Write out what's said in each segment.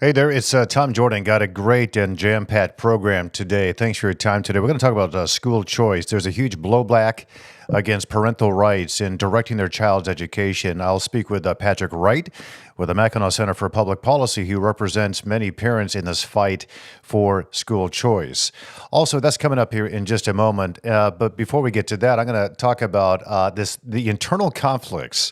Hey there, it's Tom Jordan. Got a great and jam-packed program today. Thanks for your time today. We're going to talk about school choice. There's a huge blowback against parental rights in directing their child's education. I'll speak with Patrick Wright with the Mackinac Center for Public Policy, who represents many parents in this fight for school choice. Also, that's coming up here in just a moment. But before we get to that, I'm going to talk about the internal conflicts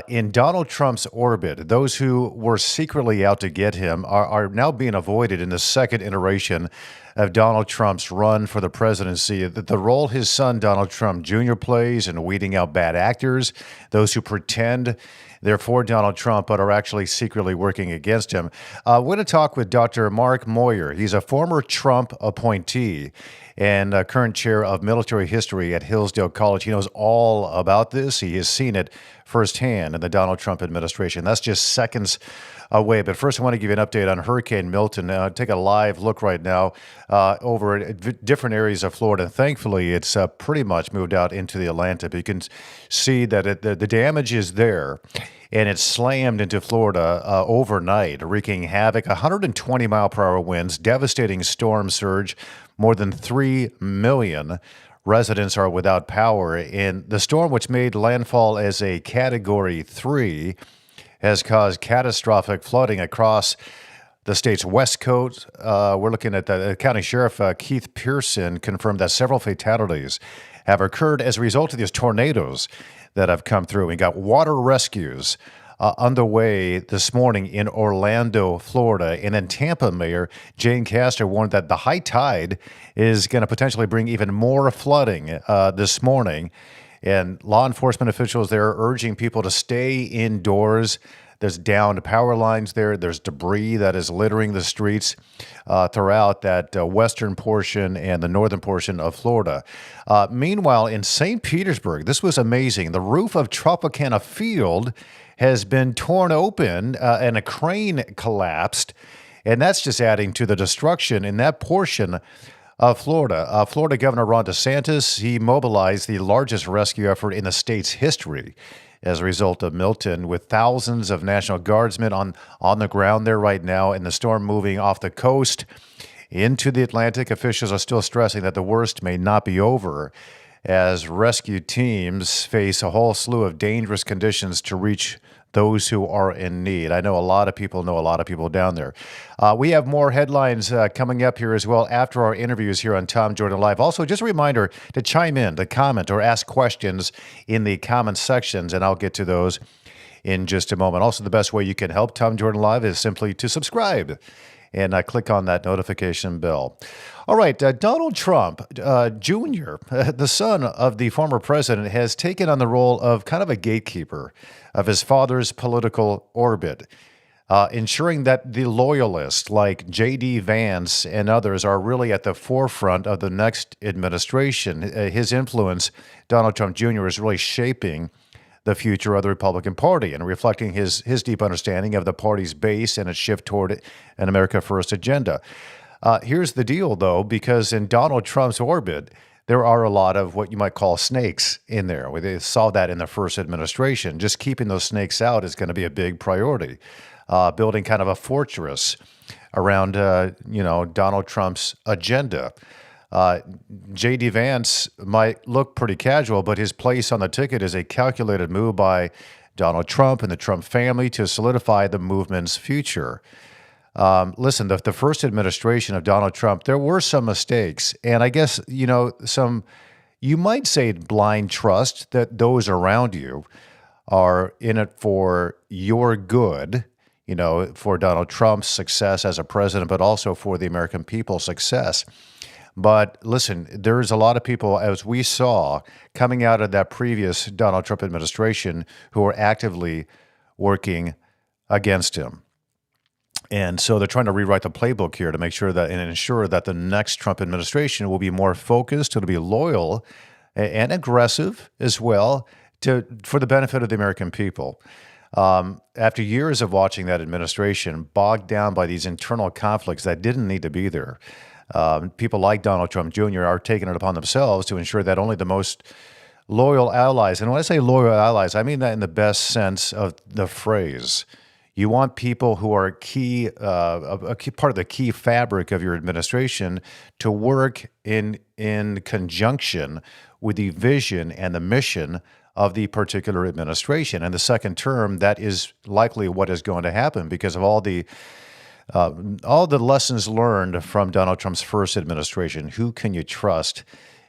in Donald Trump's orbit. Those who were secretly out to get him are now being avoided in the second iteration of Donald Trump's run for the presidency. The role his son, Donald Trump Jr., plays in weeding out bad actors, those who pretend they're for Donald Trump but are actually secretly working against him. We're going to talk with Dr. Mark Moyar. He's a former Trump appointee and current chair of military history at Hillsdale College. He knows all about this. He has seen it firsthand in the Donald Trump administration. That's just seconds away. But first, I want to give you an update on Hurricane Milton. Take a live look right now over at different areas of Florida. Thankfully, it's pretty much moved out into the Atlantic. You can see that the damage is there, and it slammed into Florida overnight, wreaking havoc. 120-mile-per-hour winds, devastating storm surge. More than 3 million residents are without power. And the storm, which made landfall as a Category 3, has caused catastrophic flooding across the state's west coast. We're looking at the county sheriff, Keith Pearson, confirmed that several fatalities have occurred as a result of these tornadoes that have come through. We got water rescues underway this morning in Orlando, Florida. And then Tampa Mayor Jane Castor warned that the high tide is going to potentially bring even more flooding this morning. And law enforcement officials there are urging people to stay indoors. There's downed power lines there. There's debris that is littering the streets throughout that western portion and the northern portion of Florida. Meanwhile, in St. Petersburg, this was amazing. The roof of Tropicana Field has been torn open and a crane collapsed. And that's just adding to the destruction in that portion of Florida. Florida Governor Ron DeSantis, he mobilized the largest rescue effort in the state's history as a result of Milton, with thousands of National Guardsmen on the ground there right now, and the storm moving off the coast into the Atlantic. Officials are still stressing that the worst may not be over as rescue teams face a whole slew of dangerous conditions to reach those who are in need. I know a lot of people know a lot of people down there. We have more headlines coming up here as well after our interviews here on Tom Jordan Live. Also, just a reminder to chime in, to comment, or ask questions in the comment sections, and I'll get to those in just a moment. Also, the best way you can help Tom Jordan Live is simply to subscribe and click on that notification bell. All right, Donald Trump Jr., the son of the former president, has taken on the role of kind of a gatekeeper of his father's political orbit, ensuring that the loyalists like J.D. Vance and others are really at the forefront of the next administration. His influence, Donald Trump Jr., is really shaping the future of the Republican Party and reflecting his deep understanding of the party's base and its shift toward an America First agenda. Here's the deal, though, because in Donald Trump's orbit, there are a lot of what you might call snakes in there. They saw that in the first administration. Just keeping those snakes out is going to be a big priority. Building kind of a fortress around, Donald Trump's agenda. J.D. Vance might look pretty casual, but his place on the ticket is a calculated move by Donald Trump and the Trump family to solidify the movement's future. Listen, the first administration of Donald Trump, there were some mistakes. And I guess, you might say blind trust that those around you are in it for your good, for Donald Trump's success as a president, but also for the American people's success. But listen, there's a lot of people, as we saw, coming out of that previous Donald Trump administration who are actively working against him. And so they're trying to rewrite the playbook here to make sure that and ensure that the next Trump administration will be more focused, it'll be loyal and aggressive as well for the benefit of the American people. After years of watching that administration bogged down by these internal conflicts that didn't need to be there, people like Donald Trump Jr. are taking it upon themselves to ensure that only the most loyal allies, and when I say loyal allies, I mean that in the best sense of the phrase, You want people who are a key part of the key fabric of your administration to work in conjunction with the vision and the mission of the particular administration. And the second term, that is likely what is going to happen because of all the lessons learned from Donald Trump's first administration. Who can you trust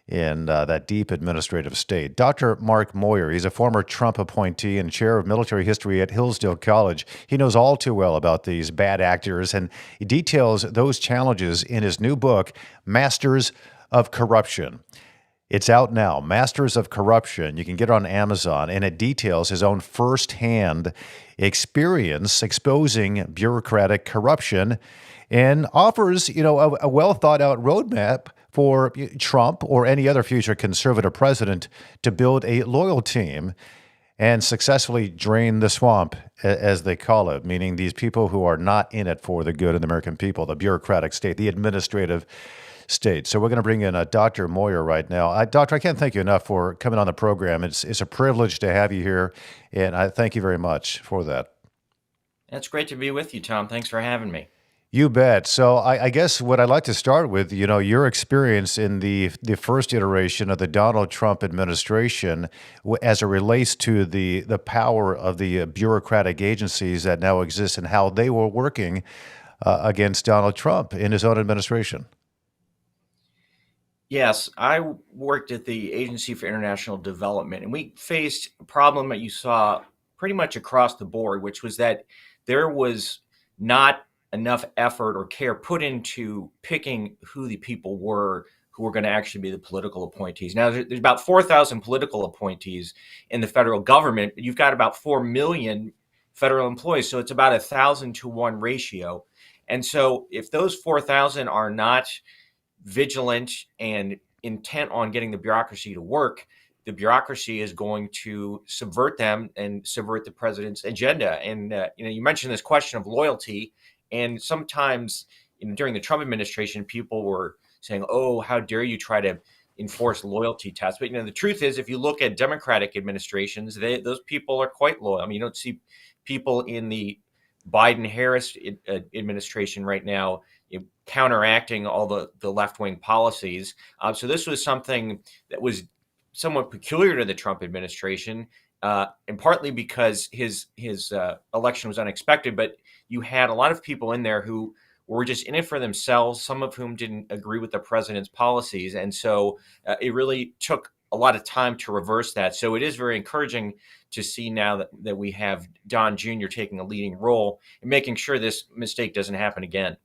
in that deep administrative state? Dr. Mark Moyar, he's a former Trump appointee and chair of military history at Hillsdale College. He knows all too well about these bad actors, and he details those challenges in his new book, Masters of Corruption. It's out now, Masters of Corruption. You can get it on Amazon, and it details his own firsthand experience exposing bureaucratic corruption and offers, a well thought out roadmap for Trump or any other future conservative president to build a loyal team and successfully drain the swamp, as they call it, meaning these people who are not in it for the good of the American people, the bureaucratic state, the administrative state. So we're going to bring in Dr. Moyar right now. Doctor, I can't thank you enough for coming on the program. It's a privilege to have you here, and I thank you very much for that. It's great to be with you, Tom. Thanks for having me. You bet. So I guess what I'd like to start with, your experience in the first iteration of the Donald Trump administration as it relates to the power of the bureaucratic agencies that now exist and how they were working against Donald Trump in his own administration. Yes, I worked at the Agency for International Development, and we faced a problem that you saw pretty much across the board, which was that there was not enough effort or care put into picking who the people were who were going to actually be the political appointees. Now, there's about 4,000 political appointees in the federal government, but you've got about 4 million federal employees, so it's about 1,000-to-1 ratio. And so if those 4,000 are not vigilant and intent on getting the bureaucracy to work, the bureaucracy is going to subvert them and subvert the president's agenda. And you mentioned this question of loyalty, and sometimes during the Trump administration, people were saying, "Oh, how dare you try to enforce loyalty tests?" But the truth is, if you look at Democratic administrations, those people are quite loyal. I mean, you don't see people in the Biden-Harris administration right now counteracting all the left-wing policies. So this was something that was somewhat peculiar to the Trump administration, and partly because his election was unexpected. But you had a lot of people in there who were just in it for themselves, some of whom didn't agree with the president's policies. And so it really took a lot of time to reverse that. So it is very encouraging to see now that we have Don Jr. taking a leading role in making sure this mistake doesn't happen again.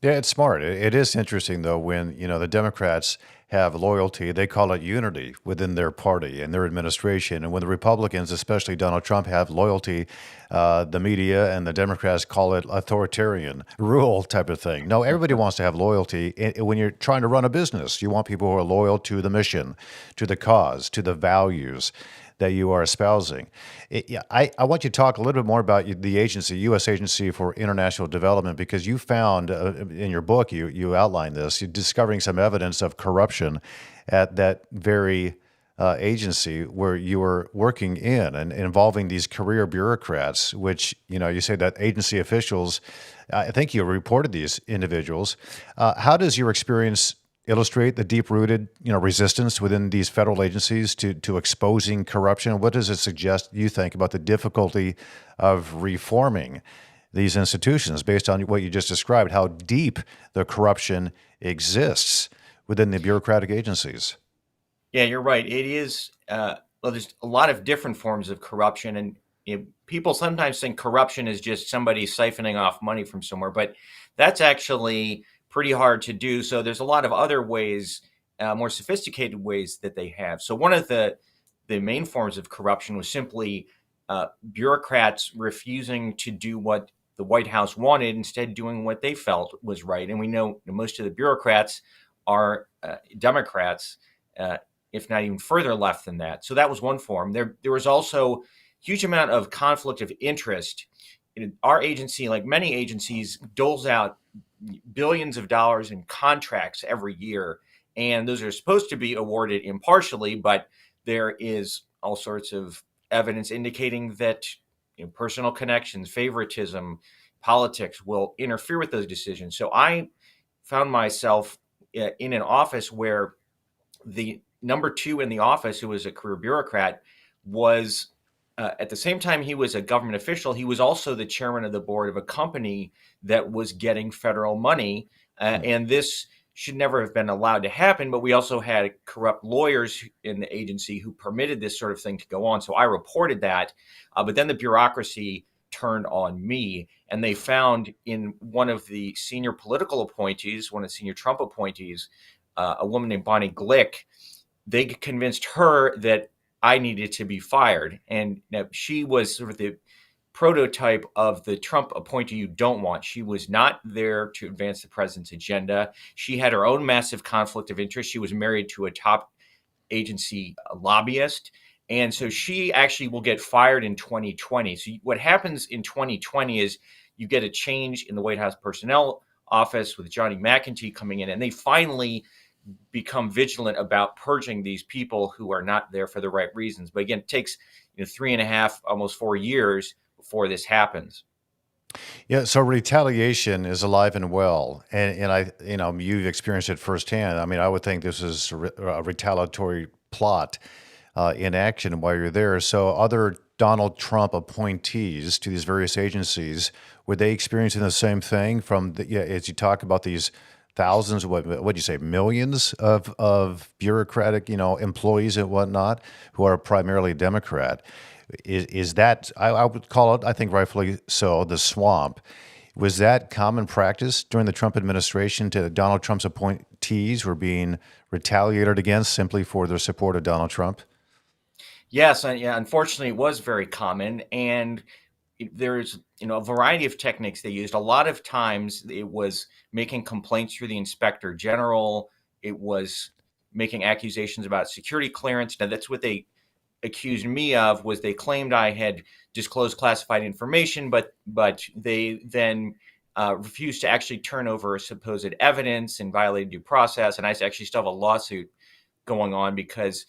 Yeah, it's smart. It is interesting, though, when, the Democrats have loyalty, they call it unity within their party and their administration. And when the Republicans, especially Donald Trump, have loyalty, the media and the Democrats call it authoritarian rule type of thing. No, everybody wants to have loyalty. When you're trying to run a business, you want people who are loyal to the mission, to the cause, to the values that you are espousing. I want you to talk a little bit more about the agency, U.S. Agency for International Development, because you found in your book, you outlined this, you're discovering some evidence of corruption at that very agency where you were working in and involving these career bureaucrats, which, you say that agency officials, I think you reported these individuals. How does your experience illustrate the deep-rooted, resistance within these federal agencies to exposing corruption? What does it suggest, you think, about the difficulty of reforming these institutions based on what you just described, how deep the corruption exists within the bureaucratic agencies? Yeah, you're right. It is, there's a lot of different forms of corruption. And people sometimes think corruption is just somebody siphoning off money from somewhere, but that's actually pretty hard to do. So there's a lot of other ways, more sophisticated ways that they have. So one of the main forms of corruption was simply bureaucrats refusing to do what the White House wanted, instead doing what they felt was right. And we know most of the bureaucrats are Democrats, if not even further left than that. So that was one form. There was also huge amount of conflict of interest. Our agency, like many agencies, doles out billions of dollars in contracts every year, and those are supposed to be awarded impartially, but there is all sorts of evidence indicating that personal connections, favoritism, politics will interfere with those decisions. So I found myself in an office where the number two in the office, who was a career bureaucrat, was at the same time he was a government official, he was also the chairman of the board of a company that was getting federal money. And this should never have been allowed to happen. But we also had corrupt lawyers in the agency who permitted this sort of thing to go on. So I reported that. But then the bureaucracy turned on me, and they found in one of the senior political appointees, one of the senior Trump appointees, a woman named Bonnie Glick. They convinced her that I needed to be fired. And now she was sort of the prototype of the Trump appointee you don't want. She was not there to advance the president's agenda. She had her own massive conflict of interest. She was married to a top agency lobbyist. And so she actually will get fired in 2020. So what happens in 2020 is you get a change in the White House Personnel Office with Johnny McEntee coming in, and they finally become vigilant about purging these people who are not there for the right reasons. But again, it takes 3.5, almost 4 years before this happens. Yeah, so retaliation is alive and well, and I, you've experienced it firsthand. I mean, I would think this is a retaliatory plot in action while you're there. So, other Donald Trump appointees to these various agencies, were they experiencing the same thing? From as you talk about these thousands, what do you say, millions of bureaucratic, employees and whatnot who are primarily Democrat? Is that, I would call it, I think rightfully so, the swamp. Was that common practice during the Trump administration to Donald Trump's appointees were being retaliated against simply for their support of Donald Trump? Yes, yeah, unfortunately, it was very common, and there's a variety of techniques they used. A lot of times, it was making complaints through the inspector general. It was making accusations about security clearance. Now, that's what they accused me of. Was they claimed I had disclosed classified information, but they then refused to actually turn over supposed evidence and violated due process. And I actually still have a lawsuit going on because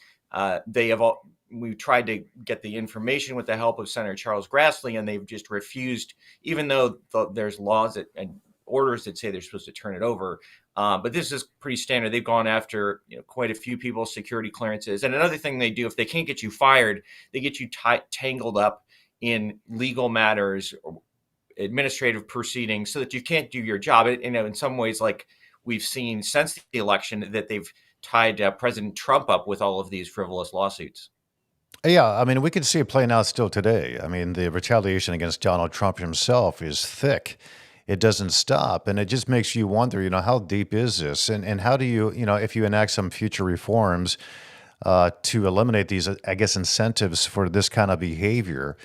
we tried to get the information with the help of Senator Charles Grassley, and they've just refused, even though there's laws and orders that say they're supposed to turn it over. But this is pretty standard. They've gone after quite a few people's security clearances. And another thing they do, if they can't get you fired, they get you tangled up in legal matters or administrative proceedings so that you can't do your job. In some ways, like we've seen since the election, that they've tied President Trump up with all of these frivolous lawsuits. Yeah, I mean, we can see it playing out still today. I mean, the retaliation against Donald Trump himself is thick. It doesn't stop, and it just makes you wonder, how deep is this, and how do you, if you enact some future reforms to eliminate these, I guess, incentives for this kind of behavior,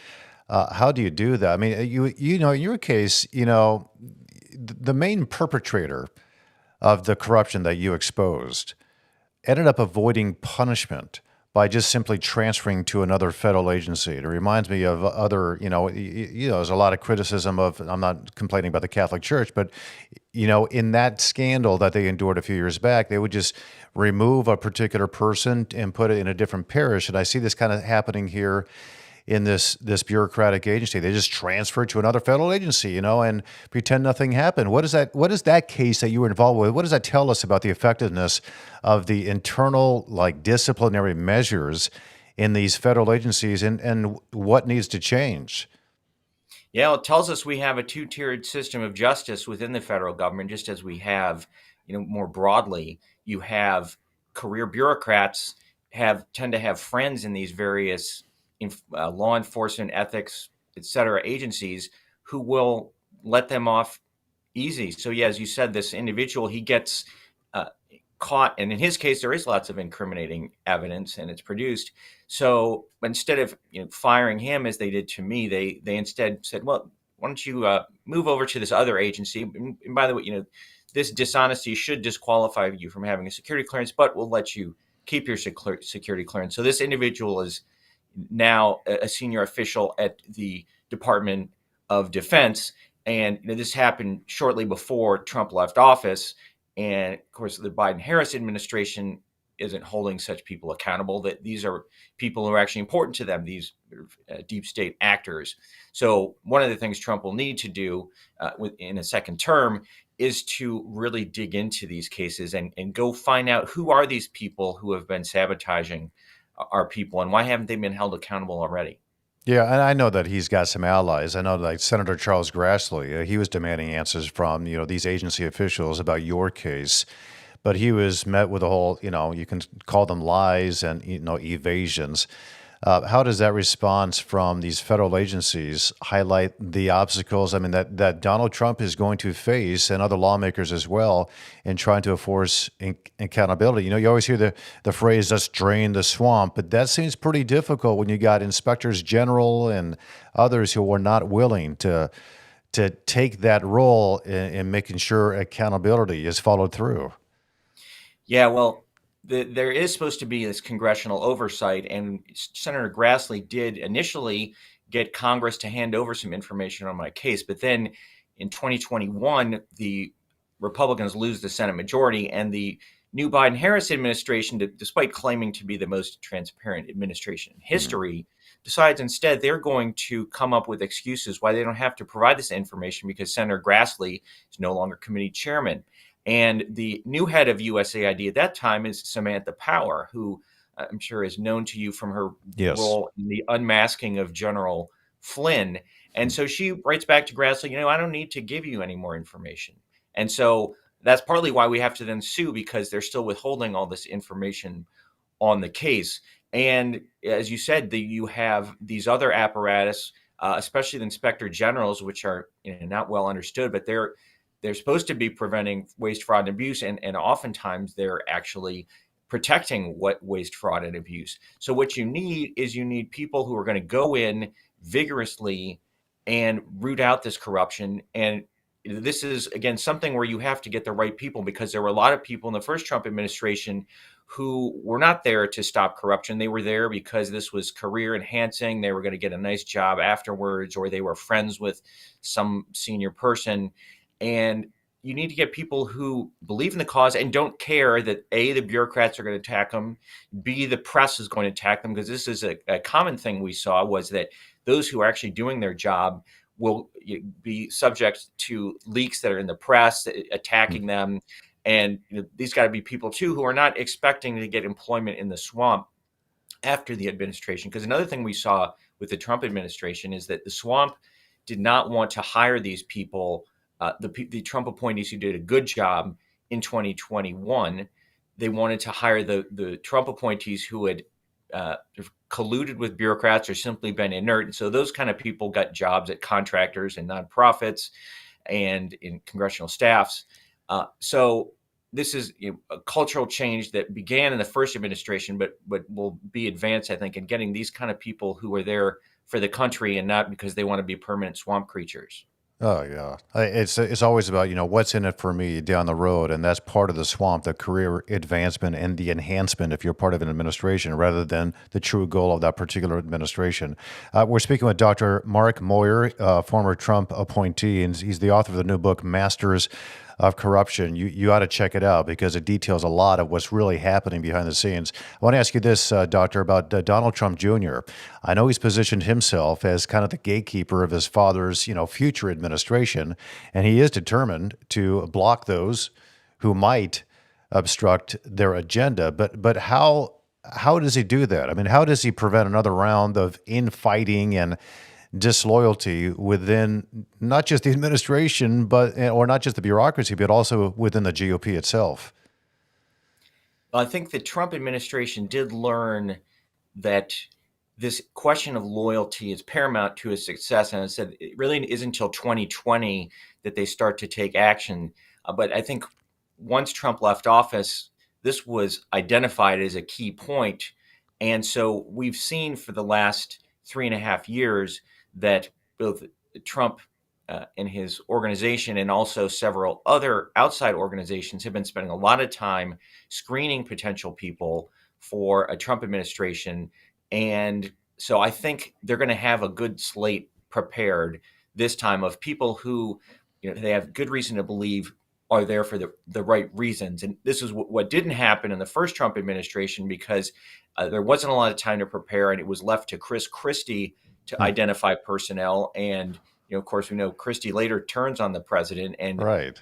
how do you do that? I mean, in your case, the main perpetrator of the corruption that you exposed ended up avoiding punishment by just simply transferring to another federal agency. It reminds me of other, there's a lot of criticism of, I'm not complaining about the Catholic Church, but, in that scandal that they endured a few years back, they would just remove a particular person and put it in a different parish. And I see this kind of happening here in this bureaucratic agency. They just transfer to another federal agency, and pretend nothing happened. What is that case that you were involved with? What does that tell us about the effectiveness of the internal, disciplinary measures in these federal agencies, and what needs to change? Yeah, it tells us we have a two-tiered system of justice within the federal government, just as we have, more broadly. You have career bureaucrats tend to have friends in these various law enforcement, ethics, et cetera, agencies who will let them off easy. So yeah, as you said, this individual, he gets caught, and in his case, there is lots of incriminating evidence, and it's produced. So instead of firing him as they did to me, they instead said, "Well, why don't you move over to this other agency? And by the way, this dishonesty should disqualify you from having a security clearance, but we'll let you keep your security clearance." So this individual is now a senior official at the Department of Defense. And this happened shortly before Trump left office. And of course, the Biden-Harris administration isn't holding such people accountable, that these are people who are actually important to them, these deep state actors. So one of the things Trump will need to do in a second term is to really dig into these cases and go find out who are these people who have been sabotaging our people, and why haven't they been held accountable already? Yeah, and I know that he's got some allies. I know, like Senator Charles Grassley, he was demanding answers from these agency officials about your case, but he was met with a whole you can call them lies and evasions. How does that response from these federal agencies highlight the obstacles? I mean, that Donald Trump is going to face, and other lawmakers as well, in trying to enforce accountability. You always hear the phrase "let's drain the swamp," but that seems pretty difficult when you got inspectors general and others who are not willing to take that role in making sure accountability is followed through. Yeah, well, there is supposed to be this congressional oversight, and Senator Grassley did initially get Congress to hand over some information on my case. But then in 2021, the Republicans lose the Senate majority, and the new Biden Harris administration, despite claiming to be the most transparent administration in Mhm. history, decides instead they're going to come up with excuses why they don't have to provide this information because Senator Grassley is no longer committee chairman. And the new head of USAID at that time is Samantha Power, who I'm sure is known to you from her Yes. role in the unmasking of General Flynn. And so she writes back to Grassley, I don't need to give you any more information. And so that's partly why we have to then sue, because they're still withholding all this information on the case. And as you said, you have these other apparatus, especially the inspector generals, which are not well understood, but they're supposed to be preventing waste, fraud, and abuse, and oftentimes they're actually protecting what waste, fraud, and abuse. So what you need is people who are going to go in vigorously and root out this corruption. And this is again something where you have to get the right people, because there were a lot of people in the first Trump administration who were not there to stop corruption. They were there because this was career enhancing. They were going to get a nice job afterwards, or they were friends with some senior person. And you need to get people who believe in the cause and don't care that A, the bureaucrats are going to attack them, B, the press is going to attack them, because this is a common thing we saw, was that those who are actually doing their job will be subject to leaks that are in the press attacking them. And these got to be people too who are not expecting to get employment in the swamp after the administration. Because another thing we saw with the Trump administration is that the swamp did not want to hire these people, the Trump appointees who did a good job in 2021. They wanted to hire the Trump appointees who had colluded with bureaucrats or simply been inert. And so those kind of people got jobs at contractors and nonprofits and in congressional staffs. So this is a cultural change that began in the first administration, but will be advanced, I think, in getting these kind of people who are there for the country and not because they want to be permanent swamp creatures. Oh yeah, it's always about what's in it for me down the road, and that's part of the swamp, the career advancement and the enhancement if you're part of an administration, rather than the true goal of that particular administration. We're speaking with Dr. Mark Moyar, former Trump appointee, and he's the author of the new book Masters of Corruption. You ought to check it out because it details a lot of what's really happening behind the scenes. I want to ask you this, Doctor, about Donald Trump Jr. I know he's positioned himself as kind of the gatekeeper of his father's, future administration, and he is determined to block those who might obstruct their agenda. But how does he do that? I mean, how does he prevent another round of infighting and disloyalty within not just the administration, or not just the bureaucracy, but also within the GOP itself? I think the Trump administration did learn that this question of loyalty is paramount to his success. And I said it really isn't until 2020 that they start to take action. But I think once Trump left office, this was identified as a key point. And so we've seen for the last 3.5 years that both Trump and his organization and also several other outside organizations have been spending a lot of time screening potential people for a Trump administration. And so I think they're going to have a good slate prepared this time of people who they have good reason to believe are there for the right reasons. And this is what didn't happen in the first Trump administration, because there wasn't a lot of time to prepare, and it was left to Chris Christie to Hmm. identify personnel. And of course, we know Christie later turns on the president, and Right.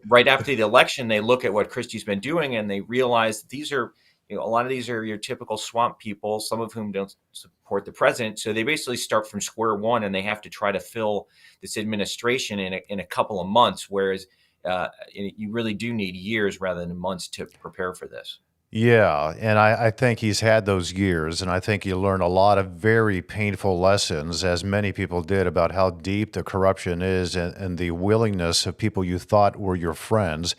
right after the election, they look at what Christie's been doing, and they realize that these are, a lot of these are your typical swamp people, some of whom don't support the president. So they basically start from square one, and they have to try to fill this administration in a couple of months, whereas you really do need years rather than months to prepare for this. Yeah, and I think he's had those years, and I think he learned a lot of very painful lessons, as many people did, about how deep the corruption is and the willingness of people you thought were your friends,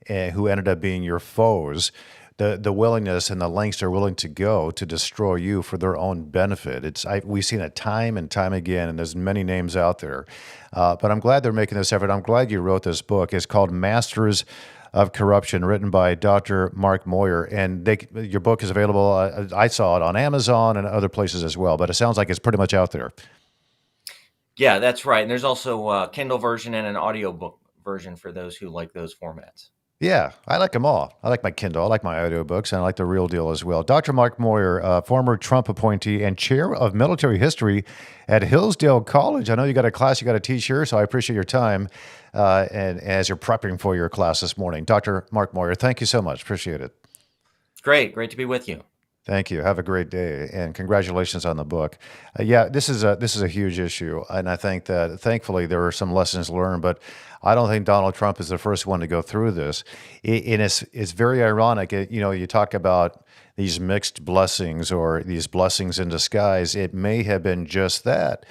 who ended up being your foes. The willingness and the lengths they're willing to go to destroy you for their own benefit. We've seen it time and time again, and there's many names out there. But I'm glad they're making this effort. I'm glad you wrote this book. It's called Masters of Corruption, written by Dr. Mark Moyar. And your book is available. I saw it on Amazon and other places as well, but it sounds like it's pretty much out there. Yeah, that's right. And there's also a Kindle version and an audiobook version for those who like those formats. Yeah, I like them all. I like my Kindle, I like my audiobooks, and I like the real deal as well. Dr. Mark Moyar, former Trump appointee and chair of military history at Hillsdale College. I know you got a class you got to teach here, so I appreciate your time and as you're prepping for your class this morning. Dr. Mark Moyar, thank you so much. Appreciate it. Great to be with you. Thank you. Have a great day, and congratulations on the book. Yeah, this is a huge issue, and I think that thankfully there are some lessons learned. But I don't think Donald Trump is the first one to go through this. And it's very ironic. You talk about these mixed blessings or these blessings in disguise. It may have been just that.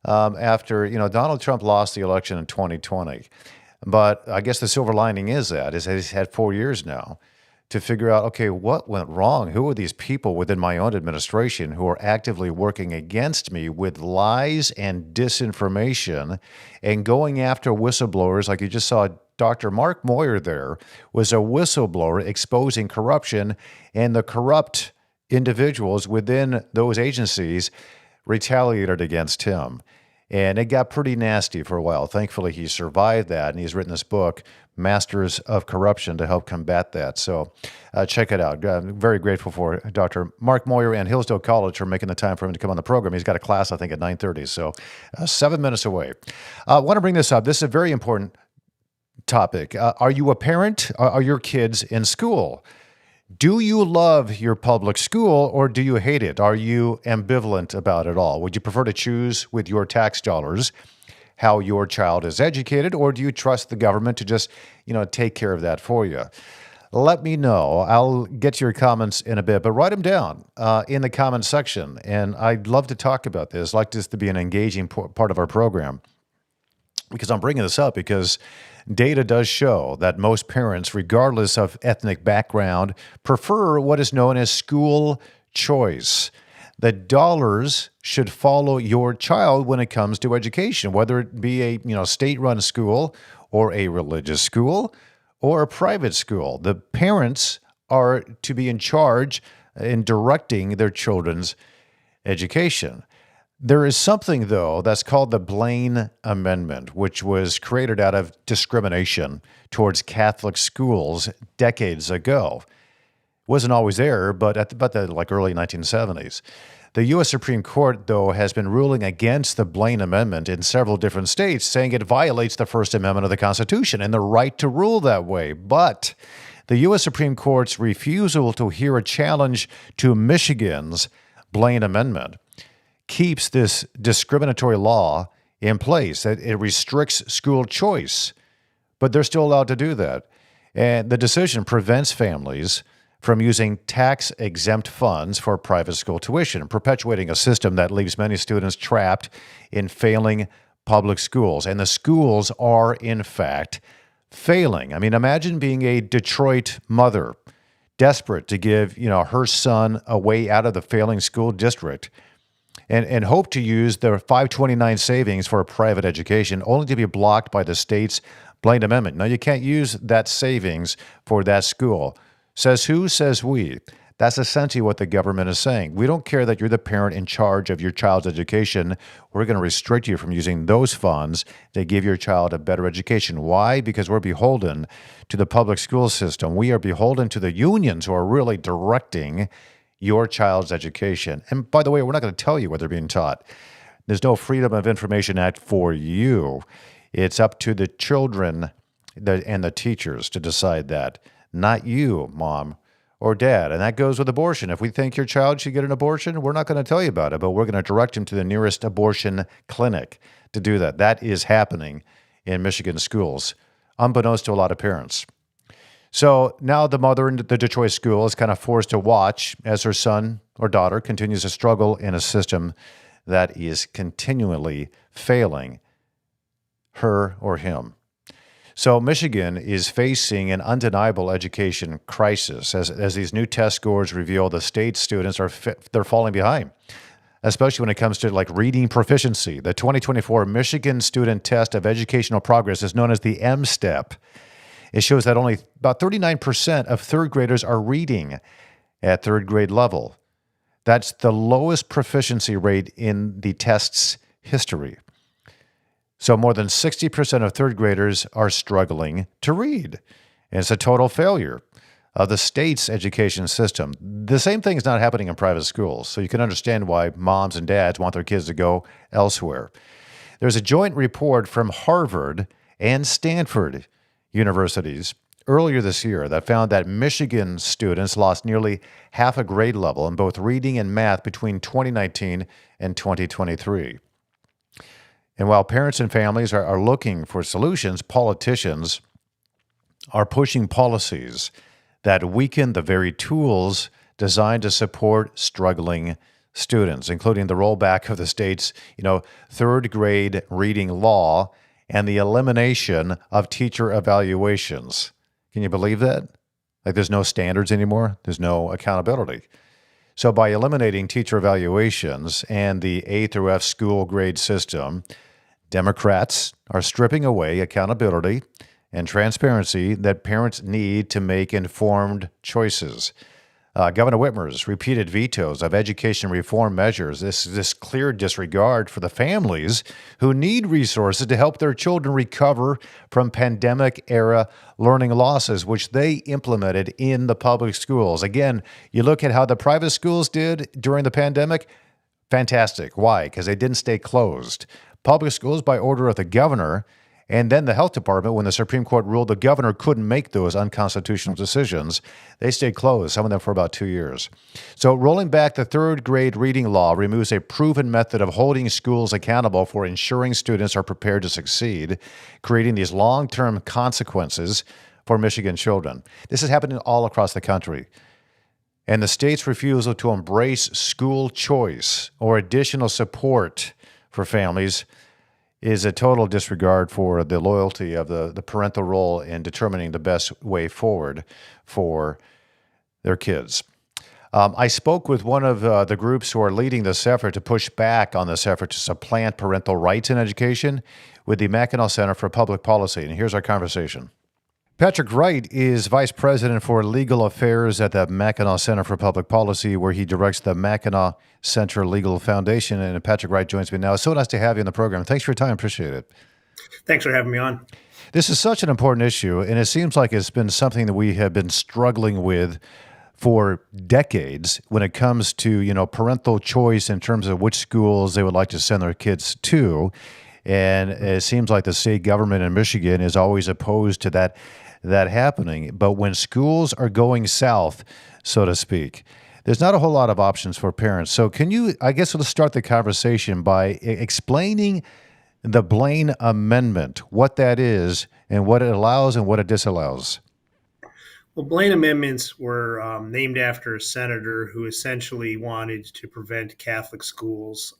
After Donald Trump lost the election in 2020, but I guess the silver lining is that he's had 4 years now to figure out, okay, what went wrong? Who are these people within my own administration who are actively working against me with lies and disinformation and going after whistleblowers? Like you just saw, Dr. Mark Moyar there was a whistleblower exposing corruption, and the corrupt individuals within those agencies retaliated against him. And it got pretty nasty for a while. Thankfully, he survived that, and he's written this book, Masters of Corruption, to help combat that. So check it out. I'm very grateful for Dr. Mark Moyar and Hillsdale College for making the time for him to come on the program. He's got a class, I think, at 9:30, so 7 minutes away. I want to bring this up. This is a very important topic. Are you a parent? Are your kids in school? Do you love your public school or do you hate it? Are you ambivalent about it all? Would you prefer to choose with your tax dollars how your child is educated, or do you trust the government to just, take care of that for you? Let me know. I'll get to your comments in a bit, but write them down in the comment section. And I'd love to talk about this. I'd like this to be an engaging part of our program, because I'm bringing this up because data does show that most parents, regardless of ethnic background, prefer what is known as school choice. The dollars should follow your child when it comes to education, whether it be a state-run school or a religious school or a private school. The parents are to be in charge in directing their children's education. There is something, though, that's called the Blaine Amendment, which was created out of discrimination towards Catholic schools decades ago. It wasn't always there, but at about the early 1970s. The U.S. Supreme Court, though, has been ruling against the Blaine Amendment in several different states, saying it violates the First Amendment of the Constitution and the right to rule that way. But the U.S. Supreme Court's refusal to hear a challenge to Michigan's Blaine Amendment keeps this discriminatory law in place. It restricts school choice, but they're still allowed to do that. And the decision prevents families from using tax-exempt funds for private school tuition, perpetuating a system that leaves many students trapped in failing public schools. And the schools are, in fact, failing. I mean, imagine being a Detroit mother, desperate to give, her son a way out of the failing school district, and hope to use their 529 savings for a private education, only to be blocked by the state's Blaine Amendment. Now, you can't use that savings for that school. Says who? Says we. That's essentially what the government is saying. We don't care that you're the parent in charge of your child's education. We're going to restrict you from using those funds to give your child a better education. Why? Because we're beholden to the public school system. We are beholden to the unions who are really directing your child's education. And by the way, we're not going to tell you what they're being taught. There's no Freedom of Information Act for you. It's up to the children and the teachers to decide that, not you, mom or dad. And that goes with abortion. If we think your child should get an abortion, we're not going to tell you about it, but we're going to direct him to the nearest abortion clinic to do that. That is happening in Michigan schools, unbeknownst to a lot of parents. So now the mother in the Detroit school is kind of forced to watch as her son or daughter continues to struggle in a system that is continually failing her or him. So Michigan is facing an undeniable education crisis as these new test scores reveal the state students they're falling behind, especially when it comes to like reading proficiency. The 2024 Michigan Student Test of Educational Progress is known as the M-STEP. It shows that only about 39% of third graders are reading at third grade level. That's the lowest proficiency rate in the test's history. So more than 60% of third graders are struggling to read. And it's a total failure of the state's education system. The same thing is not happening in private schools, so you can understand why moms and dads want their kids to go elsewhere. There's a joint report from Harvard and Stanford universities earlier this year that found that Michigan students lost nearly half a grade level in both reading and math between 2019 and 2023. And while parents and families are looking for solutions, politicians are pushing policies that weaken the very tools designed to support struggling students, including the rollback of the state's, third grade reading law and the elimination of teacher evaluations. Can you believe that? Like there's no standards anymore. There's no accountability. So by eliminating teacher evaluations and the A through F school grade system, Democrats are stripping away accountability and transparency that parents need to make informed choices. Governor Whitmer's repeated vetoes of education reform measures, this clear disregard for the families who need resources to help their children recover from pandemic-era learning losses, which they implemented in the public schools. Again, you look at how the private schools did during the pandemic, fantastic. Why? Because they didn't stay closed. Public schools, by order of the governor, and then the health department, when the Supreme Court ruled the governor couldn't make those unconstitutional decisions, they stayed closed, some of them for about 2 years. So rolling back the third grade reading law removes a proven method of holding schools accountable for ensuring students are prepared to succeed, creating these long-term consequences for Michigan children. This is happening all across the country. And the state's refusal to embrace school choice or additional support for families is a total disregard for the loyalty of the parental role in determining the best way forward for their kids. I spoke with one of the groups who are leading this effort to push back on this effort to supplant parental rights in education with the Mackinac Center for Public Policy. And here's our conversation. Patrick Wright is Vice President for Legal Affairs at the Mackinac Center for Public Policy, where he directs the Mackinac Center Legal Foundation. And Patrick Wright joins me now. It's so nice to have you on the program. Thanks for your time. Appreciate it. Thanks for having me on. This is such an important issue, and it seems like it's been something that we have been struggling with for decades when it comes to, parental choice in terms of which schools they would like to send their kids to. And it seems like the state government in Michigan is always opposed to that happening. But when schools are going south, so to speak, there's not a whole lot of options for parents. So can you, I guess we'll start the conversation by explaining the Blaine Amendment, what that is and what it allows and what it disallows. Well, Blaine amendments were named after a senator who essentially wanted to prevent Catholic schools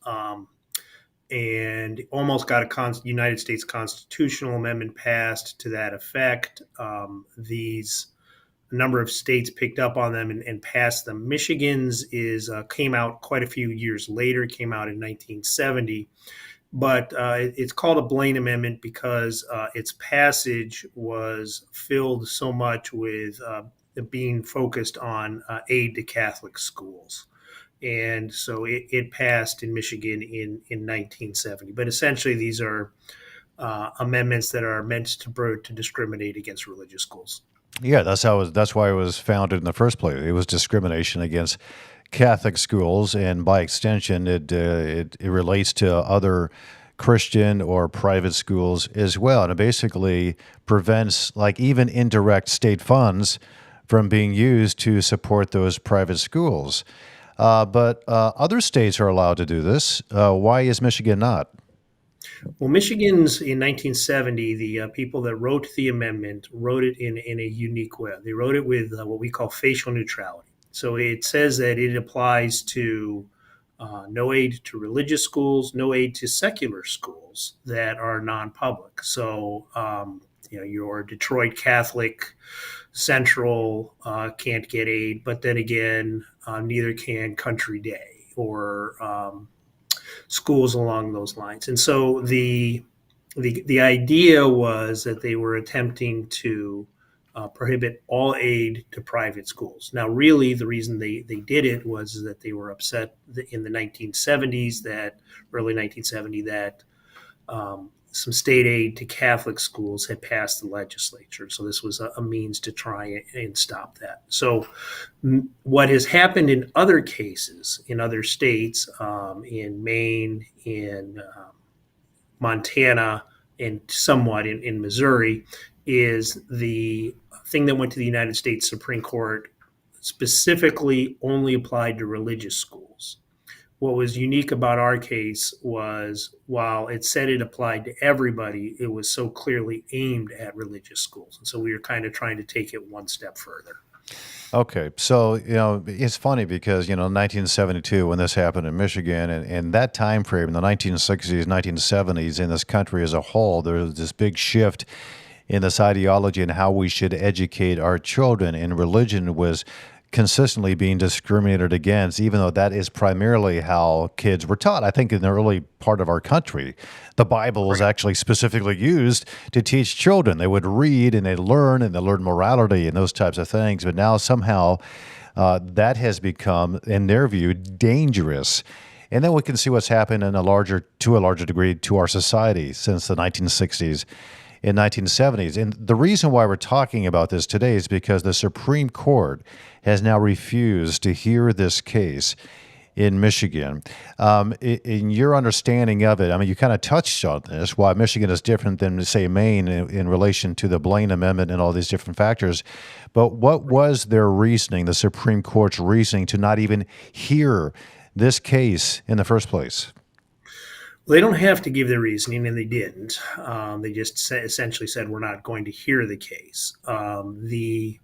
and almost got a United States constitutional amendment passed to that effect. A number of states picked up on them and passed them. Michigan's came out quite a few years later. It came out in 1970. But it's called a Blaine Amendment because its passage was filled so much with being focused on aid to Catholic schools. And so it passed in Michigan in 1970. But essentially, these are amendments that are meant to discriminate against religious schools. Yeah, that's why it was founded in the first place. It was discrimination against Catholic schools, and by extension, it relates to other Christian or private schools as well. And it basically prevents like even indirect state funds from being used to support those private schools. But other states are allowed to do this. Why is Michigan not? Well, Michigan's in 1970, the people that wrote the amendment wrote it in a unique way. They wrote it with what we call facial neutrality. So it says that it applies to no aid to religious schools, no aid to secular schools that are non-public. So, your Detroit Catholic Central can't get aid, but then again, neither can Country Day or schools along those lines. And so the idea was that they were attempting to prohibit all aid to private schools. Now, really, the reason they did it was that they were upset in the 1970s, early 1970, that some state aid to Catholic schools had passed the legislature. So this was a means to try and stop that. So what has happened in other cases, in other states, in Maine, in Montana, and somewhat in Missouri, is the thing that went to the United States Supreme Court specifically only applied to religious schools. What was unique about our case was while it said it applied to everybody, it was so clearly aimed at religious schools. And so we were kind of trying to take it one step further. Okay, so it's funny because 1972 when this happened in Michigan, and that time frame in the 1960s, 1970s in this country as a whole, there was this big shift in this ideology and how we should educate our children, and religion was consistently being discriminated against, even though that is primarily how kids were taught. I think in the early part of our country, the Bible was actually specifically used to teach children. They would read and they learn morality and those types of things. But now somehow that has become, in their view, dangerous. And then we can see what's happened to a larger degree to our society since the 1960s and 1970s. And the reason why we're talking about this today is because the Supreme Court has now refused to hear this case in Michigan. In your understanding of it, I mean, you kind of touched on this, why Michigan is different than, say, Maine in relation to the Blaine Amendment and all these different factors. But what was their reasoning, the Supreme Court's reasoning, to not even hear this case in the first place? Well, they don't have to give their reasoning, and they didn't. They just essentially said, we're not going to hear the case. The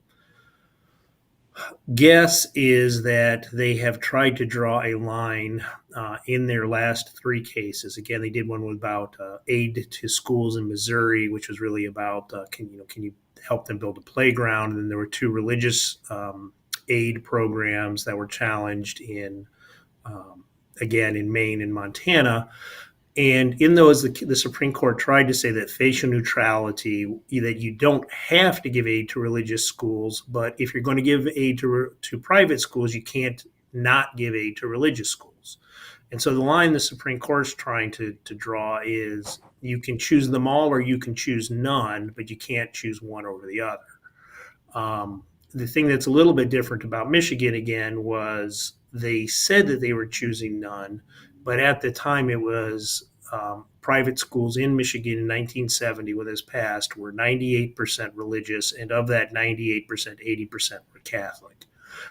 guess is that they have tried to draw a line in their last three cases. Again, they did one about aid to schools in Missouri, which was really about can you help them build a playground? And then there were two religious aid programs that were challenged again in Maine and Montana. And in those, the Supreme Court tried to say that facial neutrality, that you don't have to give aid to religious schools, but if you're going to give aid to private schools, you can't not give aid to religious schools. And so the line the Supreme Court's trying to draw is you can choose them all or you can choose none, but you can't choose one over the other. The thing that's a little bit different about Michigan, again, was they said that they were choosing none, but at the time it was private schools in Michigan in 1970 when this passed were 98% religious, and of that 98%, 80% were Catholic.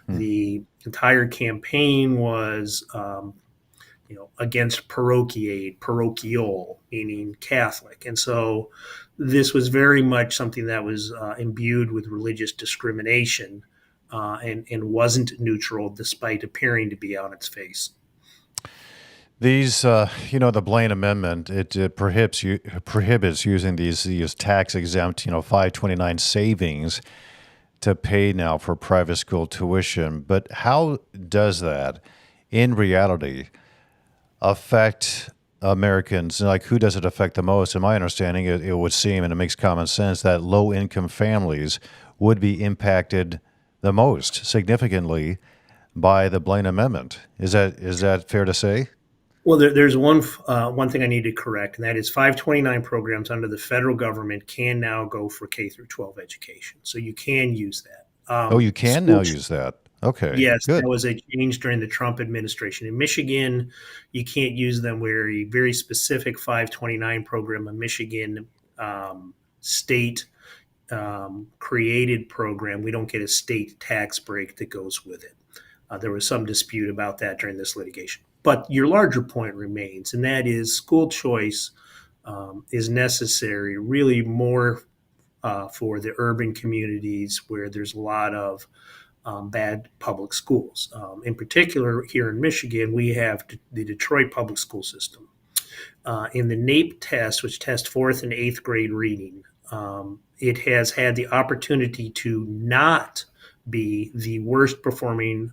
The entire campaign was against parochiate, parochial, meaning Catholic. And so this was very much something that was imbued with religious discrimination and wasn't neutral despite appearing to be on its face. These, the Blaine Amendment, it prohibits using these tax-exempt, 529 savings to pay now for private school tuition. But how does that, in reality, affect Americans? Like, who does it affect the most? In my understanding, it would seem, and it makes common sense, that low-income families would be impacted the most significantly by the Blaine Amendment. Is that fair to say? Well, there's one thing I need to correct, and that is 529 programs under the federal government can now go for K through 12 education. So you can use that. Oh, you can now School use that. Okay, Yes, that good. was a change during the Trump administration. In Michigan, you can't use them where a very specific 529 program, a Michigan state created program, we don't get a state tax break that goes with it. There was some dispute about that during this litigation. But your larger point remains, and that is school choice is necessary really more for the urban communities where there's a lot of bad public schools. In particular, here in Michigan, we have the Detroit public school system. In the NAEP test, which tests fourth and eighth grade reading, it has had the opportunity to not be the worst performing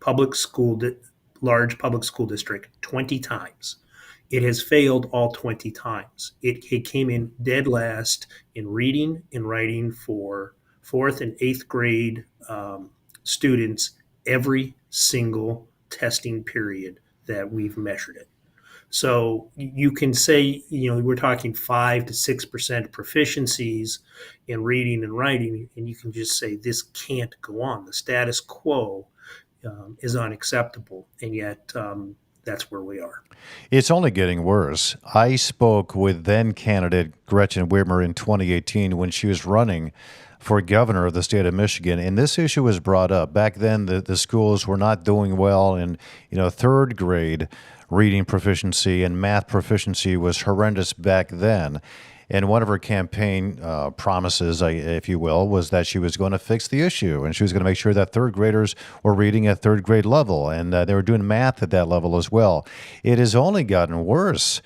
public school, large public school district 20 times. It has failed all 20 times. It came in dead last in reading and writing for fourth and eighth grade students every single testing period that we've measured it. So you can say, we're talking 5 to 6% proficiencies in reading and writing, and you can just say this can't go on. The status quo is unacceptable, and yet that's where we are. It's only getting worse. I spoke with then candidate Gretchen Whitmer in 2018 when she was running for governor of the state of Michigan, and this issue was brought up. Back then, the schools were not doing well, and third grade reading proficiency and math proficiency was horrendous back then. And one of her campaign promises, if you will, was that she was going to fix the issue, and she was going to make sure that third graders were reading at third grade level, and they were doing math at that level as well. It has only gotten worse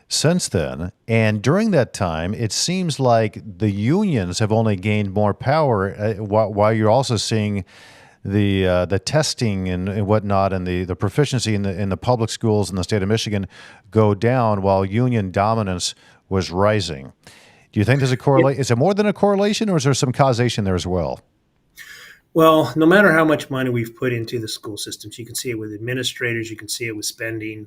since then, and during that time, it seems like the unions have only gained more power, while you're also seeing the testing and whatnot, and the proficiency in the public schools in the state of Michigan go down, while union dominance was rising. Do you think there's a correlation? Is it more than a correlation, or is there some causation there as well? Well, no matter how much money we've put into the school systems, you can see it with administrators, you can see it with spending.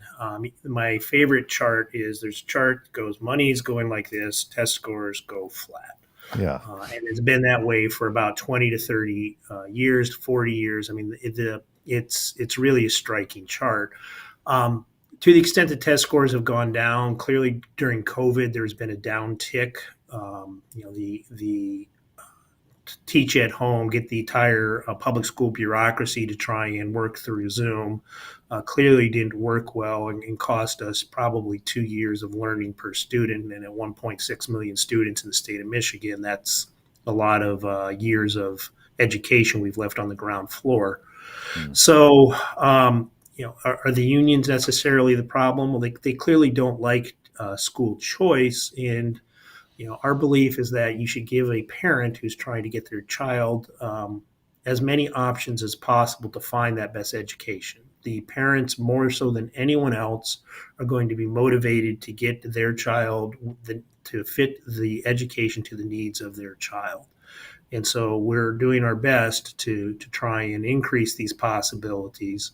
My favorite chart is there's a chart that goes, money is going like this, test scores go flat. Yeah. And it's been that way for about 20 to 30 years, 40 years. I mean, it's really a striking chart. To the extent that test scores have gone down, clearly during COVID, there's been a downtick. The teach at home, get the entire public school bureaucracy to try and work through Zoom, clearly didn't work well and cost us probably 2 years of learning per student. And at 1.6 million students in the state of Michigan, that's a lot of years of education we've left on the ground floor. So, are the unions necessarily the problem? Well, they clearly don't like school choice. And our belief is that you should give a parent who's trying to get their child as many options as possible to find that best education. The parents, more so than anyone else, are going to be motivated to get their child to fit the education to the needs of their child. And so we're doing our best to try and increase these possibilities.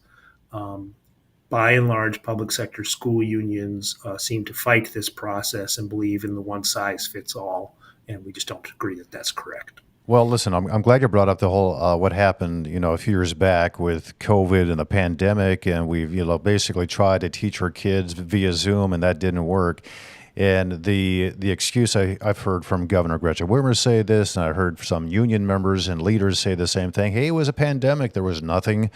By and large, public sector school unions seem to fight this process and believe in the one size fits all, and we just don't agree that that's correct. Well, listen, I'm glad you brought up the whole what happened, a few years back with COVID and the pandemic, and we've basically tried to teach our kids via Zoom, and that didn't work. And the excuse I've heard from Governor Gretchen Whitmer say this, and I heard some union members and leaders say the same thing. Hey, it was a pandemic. There was nothing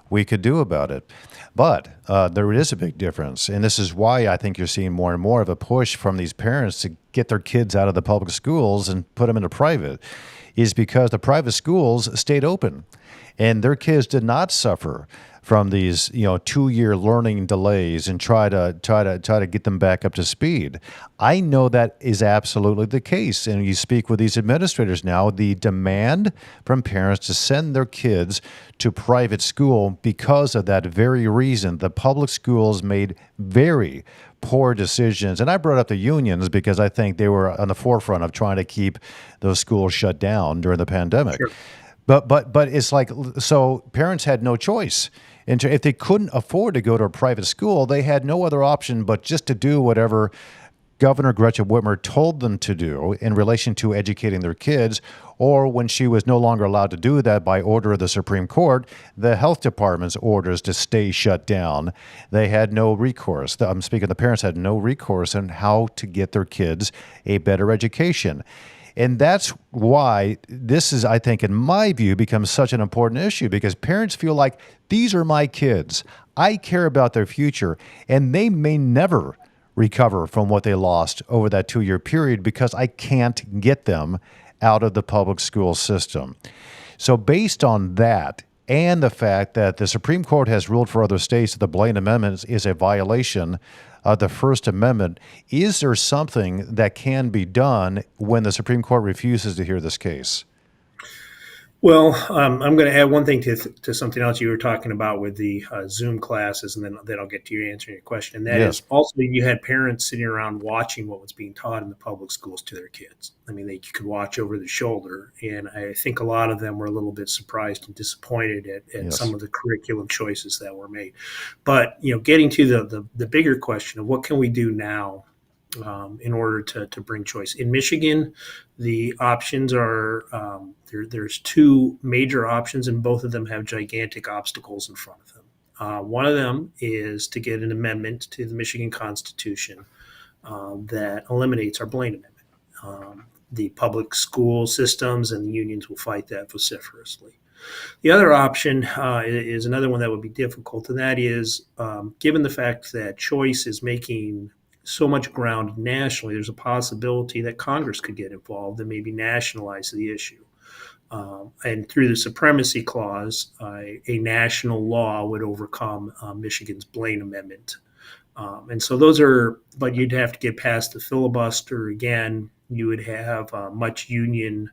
we could do about it. But there is a big difference. And this is why I think you're seeing more and more of a push from these parents to get their kids out of the public schools and put them into private, is because the private schools stayed open and their kids did not suffer from these 2-year learning delays and try to get them back up to speed. I know that is absolutely the case. And you speak with these administrators now, the demand from parents to send their kids to private school because of that very reason. The public schools made very poor decisions. And I brought up the unions because I think they were on the forefront of trying to keep those schools shut down during the pandemic. Sure. But it's like, so parents had no choice. And if they couldn't afford to go to a private school, they had no other option but just to do whatever Governor Gretchen Whitmer told them to do in relation to educating their kids, or when she was no longer allowed to do that by order of the Supreme Court, the health department's orders to stay shut down. They had no recourse. I'm speaking, the parents had no recourse on how to get their kids a better education. And that's why this is, I think, in my view, becomes such an important issue, because parents feel like these are my kids. I care about their future, and they may never recover from what they lost over that 2-year period because I can't get them out of the public school system. So based on that, and the fact that the Supreme Court has ruled for other states that the Blaine Amendment is a violation of the First Amendment, is there something that can be done when the Supreme Court refuses to hear this case? Well, I'm going to add one thing to something else you were talking about with the Zoom classes, and then I'll get to you answering your question. And that is also, you had parents sitting around watching what was being taught in the public schools to their kids. I mean, they could watch over the shoulder, and I think a lot of them were a little bit surprised and disappointed at some of the curriculum choices that were made. But getting to the bigger question of what can we do now in order to bring choice. In Michigan, the options are there's two major options, and both of them have gigantic obstacles in front of them. One of them is to get an amendment to the Michigan Constitution that eliminates our Blaine Amendment. The public school systems and the unions will fight that vociferously. The other option is another one that would be difficult, and that is given the fact that choice is making so much ground nationally, there's a possibility that Congress could get involved and maybe nationalize the issue. And through the Supremacy Clause, a national law would overcome Michigan's Blaine Amendment. And so those are, but you'd have to get past the filibuster again. You would have much union,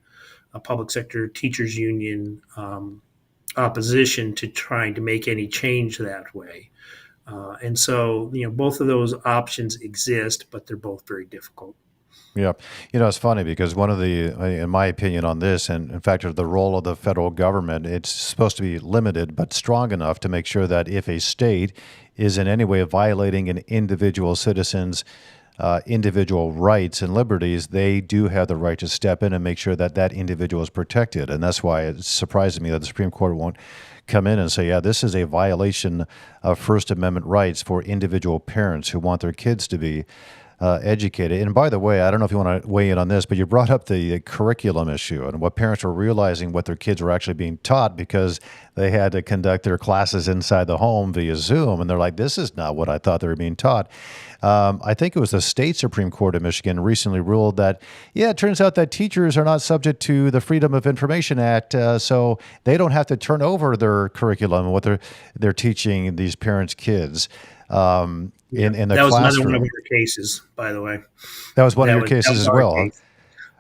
public sector teachers union opposition to trying to make any change that way. And so, both of those options exist, but they're both very difficult. Yeah. It's funny because one of in my opinion on this, and in fact, the role of the federal government, it's supposed to be limited, but strong enough to make sure that if a state is in any way violating an individual citizen's individual rights and liberties, they do have the right to step in and make sure that that individual is protected. And that's why it surprises me that the Supreme Court won't come in and say, yeah, this is a violation of First Amendment rights for individual parents who want their kids to be educated. And by the way, I don't know if you want to weigh in on this, but you brought up the curriculum issue and what parents were realizing what their kids were actually being taught because they had to conduct their classes inside the home via Zoom. And they're like, this is not what I thought they were being taught. I think it was the state Supreme Court of Michigan recently ruled that, it turns out that teachers are not subject to the Freedom of Information Act, so they don't have to turn over their curriculum and what they're teaching these parents' kids. In the that was classroom. Another one of your cases, by the way. That was one of your cases as well. Case.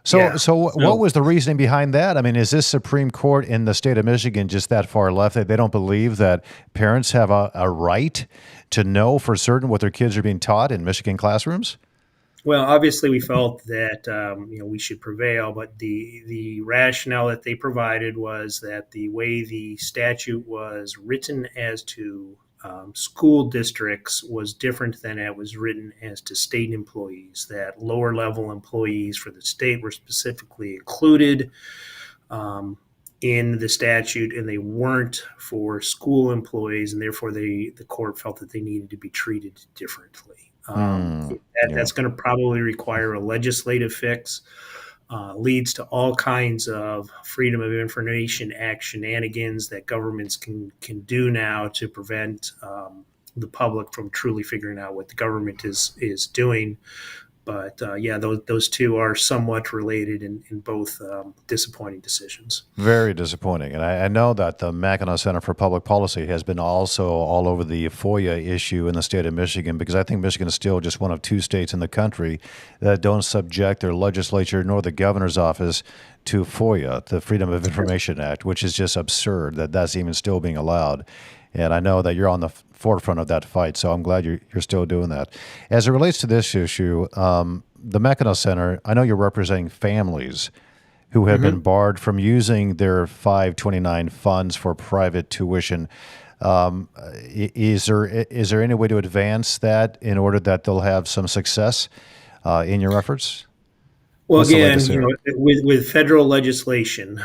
So what was the reasoning behind that? I mean, is this Supreme Court in the state of Michigan just that far left that they don't believe that parents have a right to know for certain what their kids are being taught in Michigan classrooms? Well, obviously, we felt that we should prevail, but the rationale that they provided was that the way the statute was written as to school districts was different than it was written as to state employees, that lower level employees for the state were specifically included in the statute, and they weren't for school employees, and therefore the court felt that they needed to be treated differently. That's going to probably require a legislative fix. Leads to all kinds of Freedom of Information Act shenanigans that governments can do now to prevent the public from truly figuring out what the government is doing. But those two are somewhat related in both disappointing decisions. Very disappointing. And I know that the Mackinac Center for Public Policy has been also all over the FOIA issue in the state of Michigan, because I think Michigan is still just one of two states in the country that don't subject their legislature nor the governor's office to FOIA, the Freedom of Information Act, which is just absurd that that's even still being allowed. And I know that you're on the forefront of that fight, so I'm glad you're still doing that. As it relates to this issue, the Mackinac Center, I know you're representing families who have been Hmm. barred from using their 529 funds for private tuition. Is there any way to advance that in order that they'll have some success in your efforts? Well, What's the again, latest there? with federal legislation,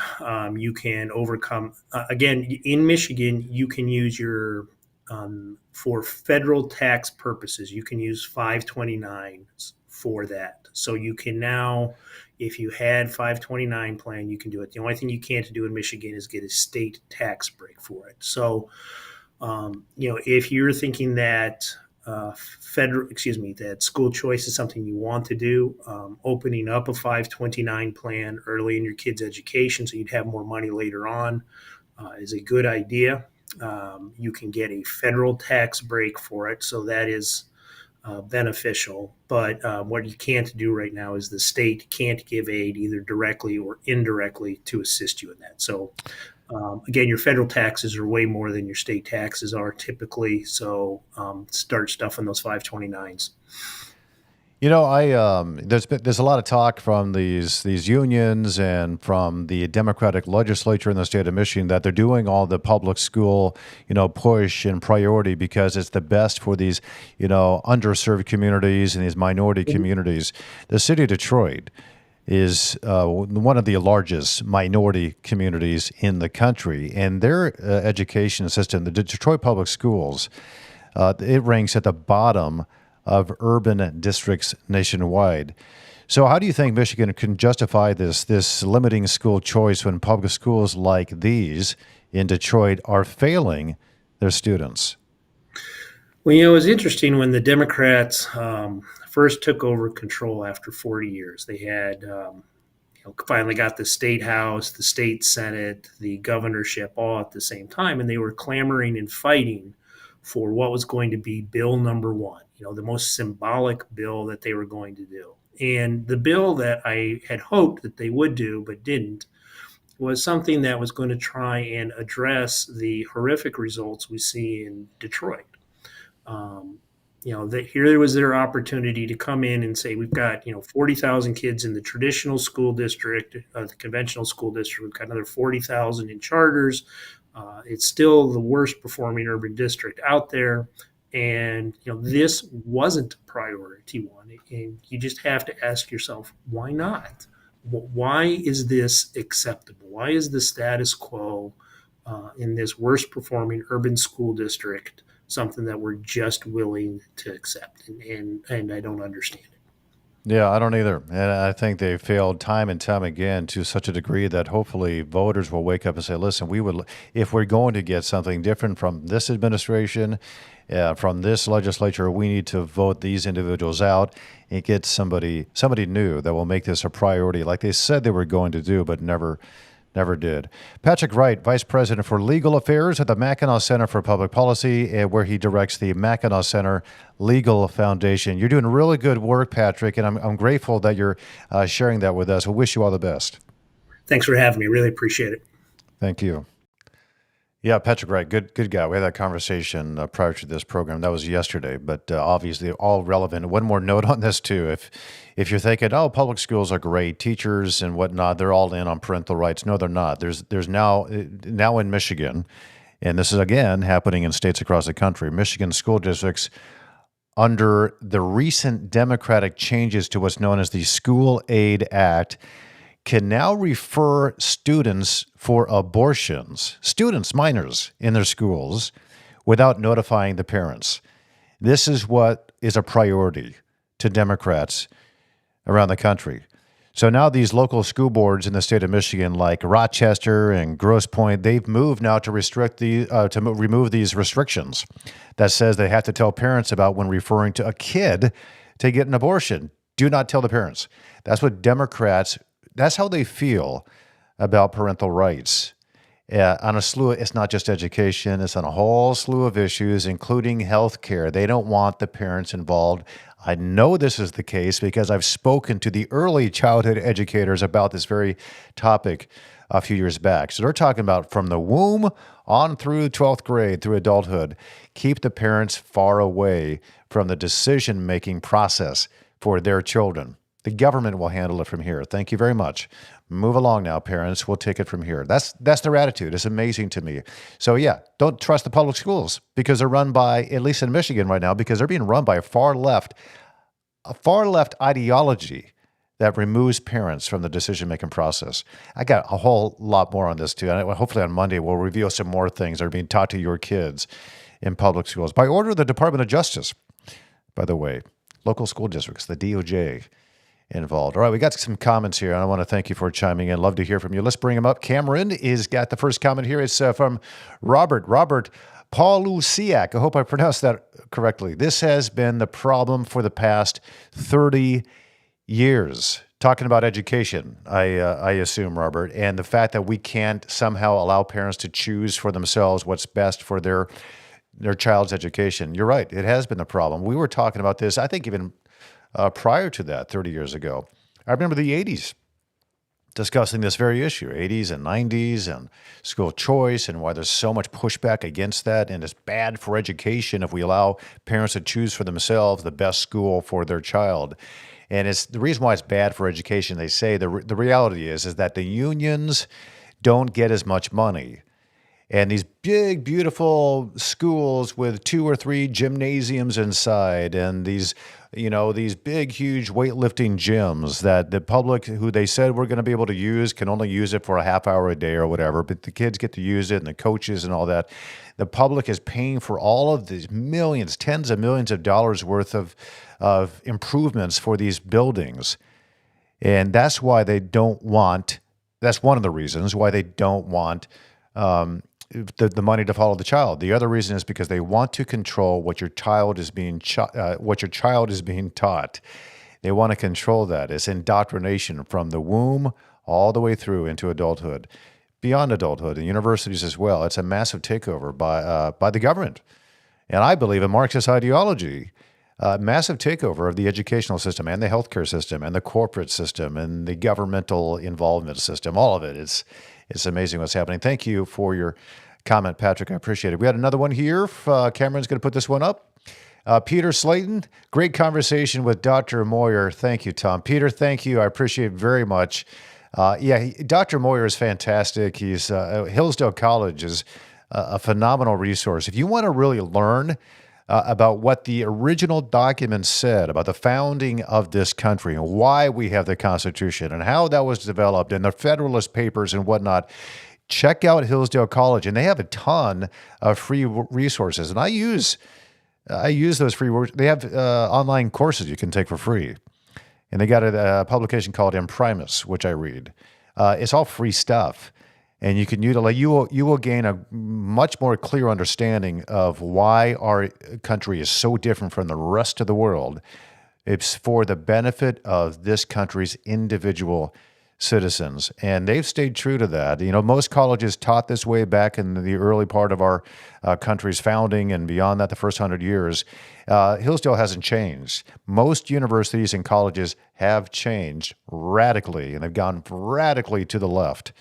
you can overcome. Again, in Michigan, you can use your for federal tax purposes. You can use 529s for that. So you can now, if you had 529 plan, you can do it. The only thing you can't do in Michigan is get a state tax break for it. So if you're thinking that that school choice is something you want to do, opening up a 529 plan early in your kid's education so you'd have more money later on is a good idea. You can get a federal tax break for it, so that is beneficial. But what you can't do right now is the state can't give aid either directly or indirectly to assist you in that. So again, your federal taxes are way more than your state taxes are typically. So start stuffing those 529s. There's a lot of talk from these unions and from the Democratic legislature in the state of Michigan that they're doing all the public school, push and priority because it's the best for these, underserved communities and these minority communities. The city of Detroit is one of the largest minority communities in the country, and their education system, the Detroit Public Schools, it ranks at the bottom of urban districts nationwide. So how do you think Michigan can justify this limiting school choice when public schools like these in Detroit are failing their students? Well, it was interesting when the Democrats first took over control after 40 years. They had finally got the state house, the state senate, the governorship all at the same time, and they were clamoring and fighting for what was going to be bill number one, the most symbolic bill that they were going to do. And the bill that I had hoped that they would do but didn't was something that was going to try and address the horrific results we see in Detroit. Um, that here was their opportunity to come in and say, we've got, 40,000 kids in the traditional school district, the conventional school district. We've got another 40,000 in charters. It's still the worst performing urban district out there. And, this wasn't priority one. And you just have to ask yourself, why not? Why is this acceptable? Why is the status quo in this worst performing urban school district something that we're just willing to accept? And I don't understand it. Yeah, I don't either. And I think they failed time and time again to such a degree that hopefully voters will wake up and say, listen, if we're going to get something different from this administration, from this legislature, we need to vote these individuals out and get somebody new that will make this a priority like they said they were going to do, but never did. Patrick Wright, Vice President for Legal Affairs at the Mackinac Center for Public Policy, where he directs the Mackinac Center Legal Foundation. You're doing really good work, Patrick, and I'm grateful that you're sharing that with us. We wish you all the best. Thanks for having me. Really appreciate it. Thank you. Yeah, Patrick Wright, good guy. We had that conversation prior to this program. That was yesterday, but obviously all relevant. One more note on this too: if you're thinking, oh, public schools are great, teachers and whatnot, they're all in on parental rights. No, they're not. There's now in Michigan, and this is again happening in states across the country. Michigan school districts, under the recent Democratic changes to what's known as the School Aid Act, can now refer students for abortions, minors in their schools, without notifying the parents. This is what is a priority to Democrats around the country. So now these local school boards in the state of Michigan, like Rochester and Grosse Pointe, they've moved now to remove these restrictions that says they have to tell parents about when referring to a kid to get an abortion. Do not tell the parents. That's how they feel about parental rights. On a slew, it's not just education, it's on a whole slew of issues, including health care. They don't want the parents involved. I know this is the case because I've spoken to the early childhood educators about this very topic a few years back. So they're talking about from the womb on through 12th grade, through adulthood, keep the parents far away from the decision-making process for their children. The government will handle it from here. Thank you very much. Move along now, parents. We'll take it from here. That's their attitude. It's amazing to me. So yeah, don't trust the public schools because they're run by, at least in Michigan right now, because they're being run by a far left ideology that removes parents from the decision-making process. I got a whole lot more on this too. And hopefully on Monday, we'll reveal some more things that are being taught to your kids in public schools by order of the Department of Justice, by the way. Local school districts, the DOJ involved. All right, we got some comments here, and I want to thank you for chiming in. Love to hear from you. Let's bring them up. Cameron is got the first comment here. It's from Robert Paulusiak. I hope I pronounced that correctly. This has been the problem for the past 30 years. Talking about education, I assume, Robert, and the fact that we can't somehow allow parents to choose for themselves what's best for their child's education. You're right. It has been the problem. We were talking about this, I think, even prior to that, 30 years ago. I remember the 80s discussing this very issue, 80s and 90s and school choice and why there's so much pushback against that. And it's bad for education if we allow parents to choose for themselves the best school for their child. And it's the reason why it's bad for education. They say the reality is that the unions don't get as much money. And these big, beautiful schools with 2 or 3 gymnasiums inside and these big, huge weightlifting gyms that the public who they said we're going to be able to use can only use it for a half hour a day or whatever, but the kids get to use it and the coaches and all that. The public is paying for all of these millions, tens of millions of dollars worth of improvements for these buildings. And that's why they don't want, that's one of the reasons why they don't want the money to follow the child. The other reason is because they want to control what your child is being taught. They want to control that. It's indoctrination from the womb all the way through into adulthood, beyond adulthood, and universities as well. It's a massive takeover by the government, and I believe in Marxist ideology. Massive takeover of the educational system and the healthcare system and the corporate system and the governmental involvement system. All of it. It's amazing what's happening. Thank you for your comment, Patrick. I appreciate it. We had another one here. Cameron's going to put this one up. Peter Slayton, great conversation with Dr. Moyar. Thank you, Tom. Peter, thank you. I appreciate it very much. Dr. Moyar is fantastic. He's Hillsdale College is a phenomenal resource. If you want to really learn about what the original document said about the founding of this country and why we have the Constitution and how that was developed and the Federalist Papers and whatnot, check out Hillsdale College. And they have a ton of free resources. And I use those free resources. They have online courses you can take for free. And they got a publication called Imprimis, which I read. It's all free stuff. And you can utilize, you will gain a much more clear understanding of why our country is so different from the rest of the world. It's for the benefit of this country's individual citizens. And they've stayed true to that. Most colleges taught this way back in the early part of our country's founding and beyond that, the first 100 years. Hillsdale hasn't changed. Most universities and colleges have changed radically, and they've gone radically to the left.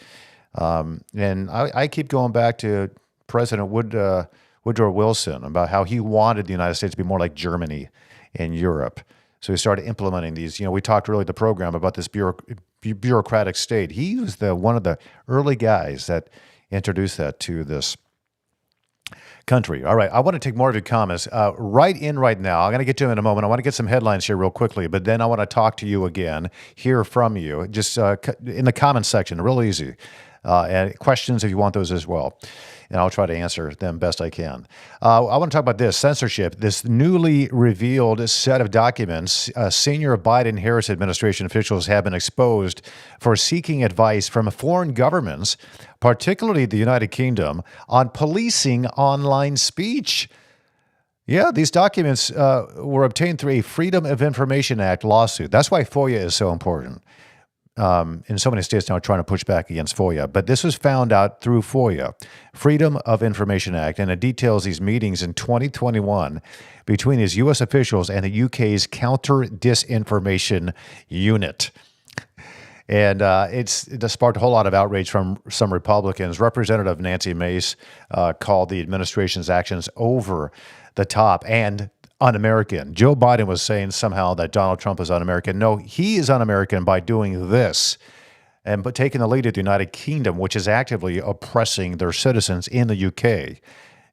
And I keep going back to President Woodrow Wilson about how he wanted the United States to be more like Germany in Europe. So he started implementing these. We talked earlier in the program about this bureaucratic state. He was one of the early guys that introduced that to this country. All right, I want to take more of your comments. Right now. I'm going to get to them in a moment. I want to get some headlines here real quickly, but then I want to talk to you again, hear from you, just in the comments section, real easy. And questions if you want those as well. And I'll try to answer them best I can. I want to talk about this, censorship. This newly revealed set of documents, senior Biden-Harris administration officials have been exposed for seeking advice from foreign governments, particularly the United Kingdom, on policing online speech. Yeah, these documents were obtained through a Freedom of Information Act lawsuit. That's why FOIA is so important. In so many states now are trying to push back against FOIA, but this was found out through FOIA, Freedom of Information Act, and it details these meetings in 2021 between these U.S. officials and the UK's Counter-Disinformation Unit. And it sparked a whole lot of outrage from some Republicans. Representative Nancy Mace called the administration's actions over the top and un-American. Joe Biden was saying somehow that Donald Trump is un-American. No, he is un-American by doing this and but taking the lead at the United Kingdom, which is actively oppressing their citizens in the UK.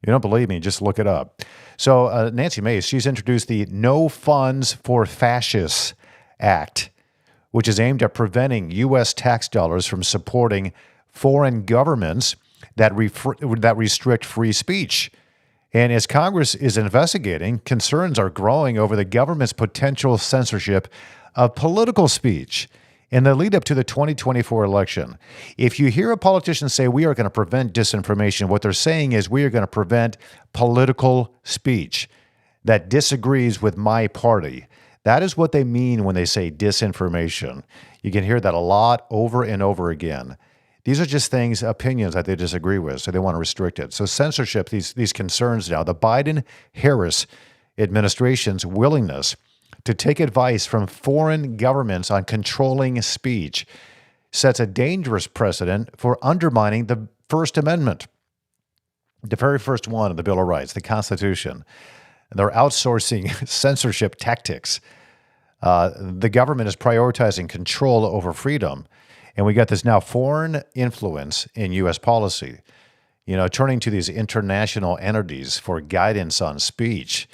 You don't believe me? Just look it up. So Nancy Mace, she's introduced the No Funds for Fascists Act, which is aimed at preventing U.S. tax dollars from supporting foreign governments that restrict free speech. And as Congress is investigating, concerns are growing over the government's potential censorship of political speech in the lead up to the 2024 election. If you hear a politician say we are going to prevent disinformation, what they're saying is we are going to prevent political speech that disagrees with my party. That is what they mean when they say disinformation. You can hear that a lot over and over again. These are just things, opinions that they disagree with, so they want to restrict it. So censorship, these concerns now, the Biden-Harris administration's willingness to take advice from foreign governments on controlling speech sets a dangerous precedent for undermining the First Amendment, the very first one of the Bill of Rights, the Constitution. They're outsourcing censorship tactics. The government is prioritizing control over freedom. And we got this now foreign influence in U.S. policy, turning to these international entities for guidance on speech.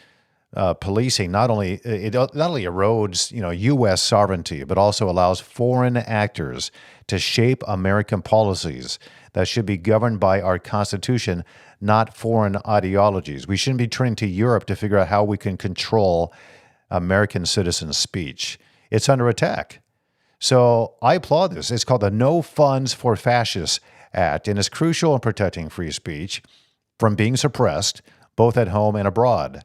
Policing not only erodes U.S. sovereignty, but also allows foreign actors to shape American policies that should be governed by our Constitution, not foreign ideologies. We shouldn't be turning to Europe to figure out how we can control American citizens' speech. It's under attack. So I applaud this. It's called the No Funds for Fascists Act, and it's crucial in protecting free speech from being suppressed, both at home and abroad.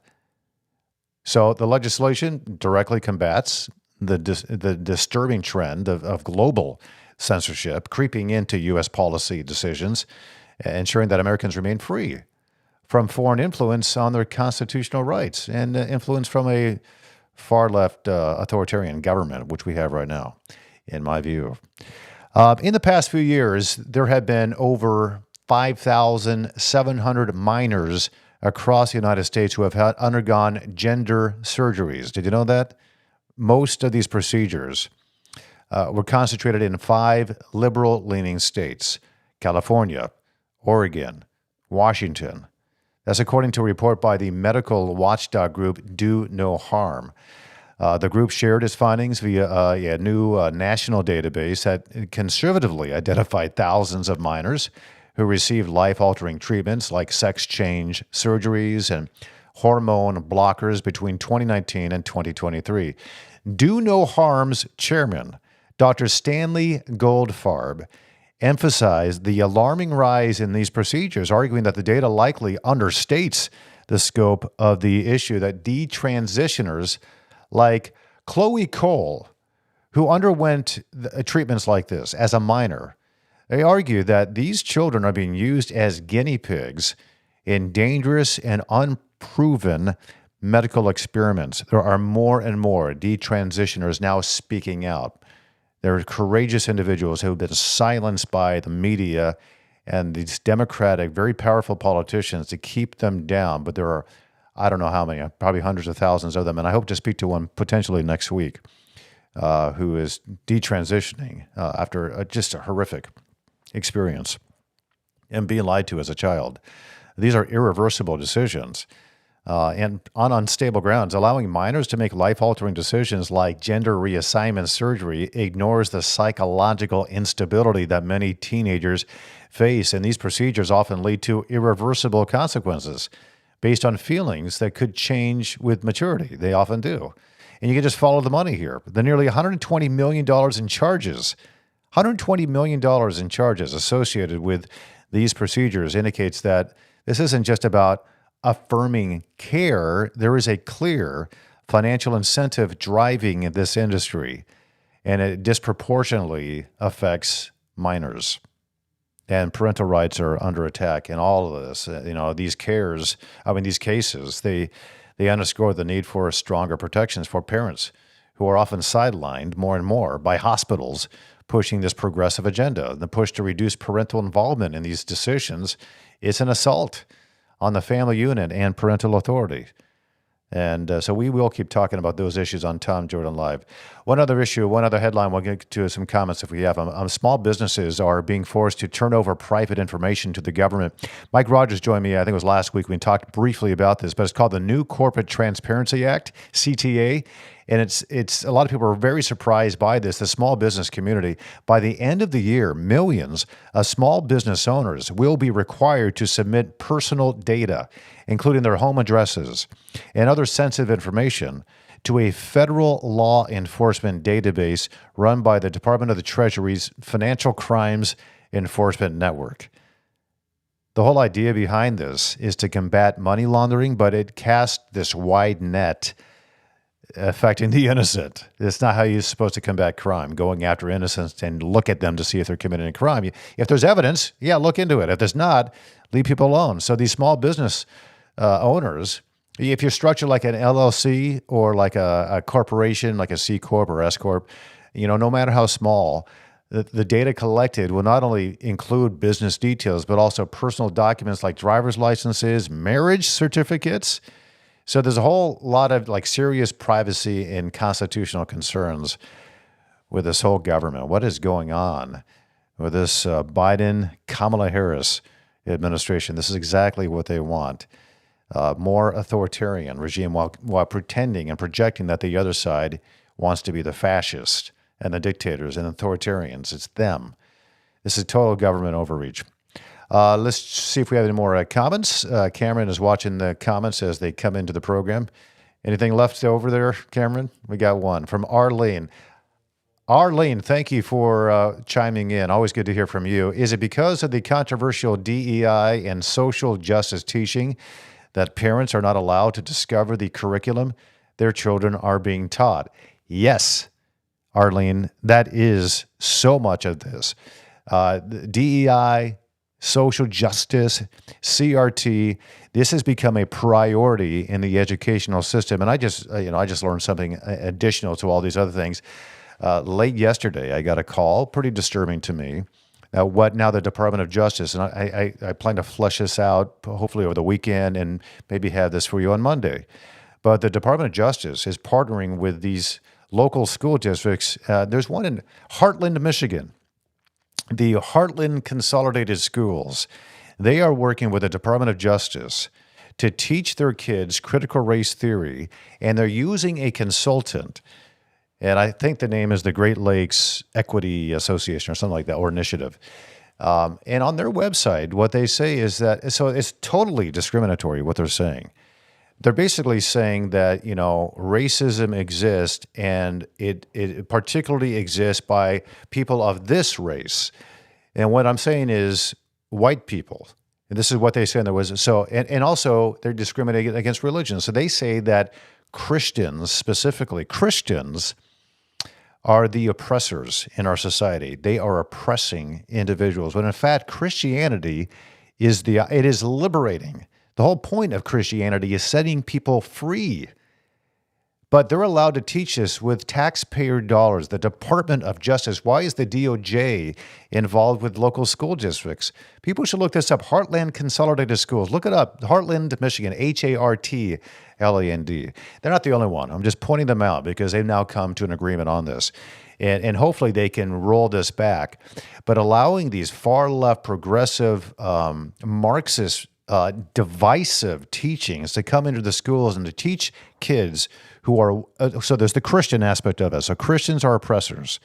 So the legislation directly combats the disturbing trend of global censorship creeping into U.S. policy decisions, ensuring that Americans remain free from foreign influence on their constitutional rights and influence from a far-left authoritarian government, which we have right now, in my view. In the past few years, there have been over 5,700 minors across the United States who have undergone gender surgeries. Did you know that? Most of these procedures were concentrated in 5 liberal-leaning states: California, Oregon, Washington. That's according to a report by the medical watchdog group Do No Harm. The group shared its findings via a new national database that conservatively identified thousands of minors who received life-altering treatments like sex change surgeries and hormone blockers between 2019 and 2023. Do No Harm's chairman, Dr. Stanley Goldfarb, emphasized the alarming rise in these procedures, arguing that the data likely understates the scope of the issue, that detransitioners like Chloe Cole, who underwent treatments like this as a minor, they argue that these children are being used as guinea pigs in dangerous and unproven medical experiments. There are more and more detransitioners now speaking out. They're courageous individuals who have been silenced by the media and these democratic, very powerful politicians to keep them down. But there are, I don't know how many, probably hundreds of thousands of them. And I hope to speak to one potentially next week who is detransitioning after just a horrific experience and being lied to as a child. These are irreversible decisions. And on unstable grounds, allowing minors to make life-altering decisions like gender reassignment surgery ignores the psychological instability that many teenagers face, and these procedures often lead to irreversible consequences based on feelings that could change with maturity. They often do. And you can just follow the money here. The nearly $120 million in charges, $120 million in charges associated with these procedures indicates that this isn't just about affirming care. There is a clear financial incentive driving this industry, and it disproportionately affects minors. And parental rights are under attack in all of this. These cases, they underscore the need for stronger protections for parents who are often sidelined more and more by hospitals pushing this progressive agenda. The push to reduce parental involvement in these decisions is an assault on the family unit and parental authority. And so we will keep talking about those issues on Tom Jordan Live. One other issue, one other headline, we'll get to some comments if we have them. Small businesses are being forced to turn over private information to the government. Mike Rogers joined me, I think it was last week. We talked briefly about this, but it's called the New Corporate Transparency Act, CTA. And it's a lot of people are very surprised by this, the small business community. By the end of the year, millions of small business owners will be required to submit personal data, including their home addresses and other sensitive information, to a federal law enforcement database run by the Department of the Treasury's Financial Crimes Enforcement Network. The whole idea behind this is to combat money laundering, but it casts this wide net affecting the innocent. It's not how you're supposed to combat crime, going after innocents and look at them to see if they're committing a crime. If there's evidence, look into it. If there's not, leave people alone. So these small business owners, if you're structured like an LLC or like a corporation, like a C Corp or S Corp, no matter how small, the data collected will not only include business details, but also personal documents like driver's licenses, marriage certificates. So there's a whole lot of serious privacy and constitutional concerns with this whole government. What is going on with this Biden-Kamala Harris administration? This is exactly what they want. More authoritarian regime while pretending and projecting that the other side wants to be the fascists and the dictators and authoritarians. It's them. This is total government overreach. Let's see if we have any more comments. Cameron is watching the comments as they come into the program. Anything left over there, Cameron? We got one from Arlene. Arlene, thank you for chiming in. Always good to hear from you. Is it because of the controversial DEI and social justice teaching that parents are not allowed to discover the curriculum their children are being taught? Yes, Arlene, that is so much of this. DEI, social justice, CRT, this has become a priority in the educational system. And I just learned something additional to all these other things. Late yesterday, I got a call, pretty disturbing to me. What now the Department of Justice, and I plan to flesh this out hopefully over the weekend and maybe have this for you on Monday. But the Department of Justice is partnering with these local school districts. There's one in Heartland, Michigan. The Heartland Consolidated Schools, they are working with the Department of Justice to teach their kids critical race theory, and they're using a consultant. And I think the name is the Great Lakes Equity Association or something like that, or initiative. And on their website, what they say is that, so it's totally discriminatory what they're saying. They're basically saying that, racism exists, and it particularly exists by people of this race. And what I'm saying is white people. And this is what they say in there was. So, and also they're discriminating against religion. So they say that Christians, specifically Christians, are the oppressors in our society. They are oppressing individuals. When in fact, Christianity it is liberating. The whole point of Christianity is setting people free. But they're allowed to teach this with taxpayer dollars. The Department of Justice. Why is the DOJ involved with local school districts? People should look this up. Heartland Consolidated Schools. Look it up. Heartland, Michigan. Hartland. They're not the only one. I'm just pointing them out because they've now come to an agreement on this. And hopefully they can roll this back. But allowing these far-left, progressive, Marxist, divisive teachings to come into the schools and to teach kids who are, so there's the Christian aspect of it. So Christians are oppressors.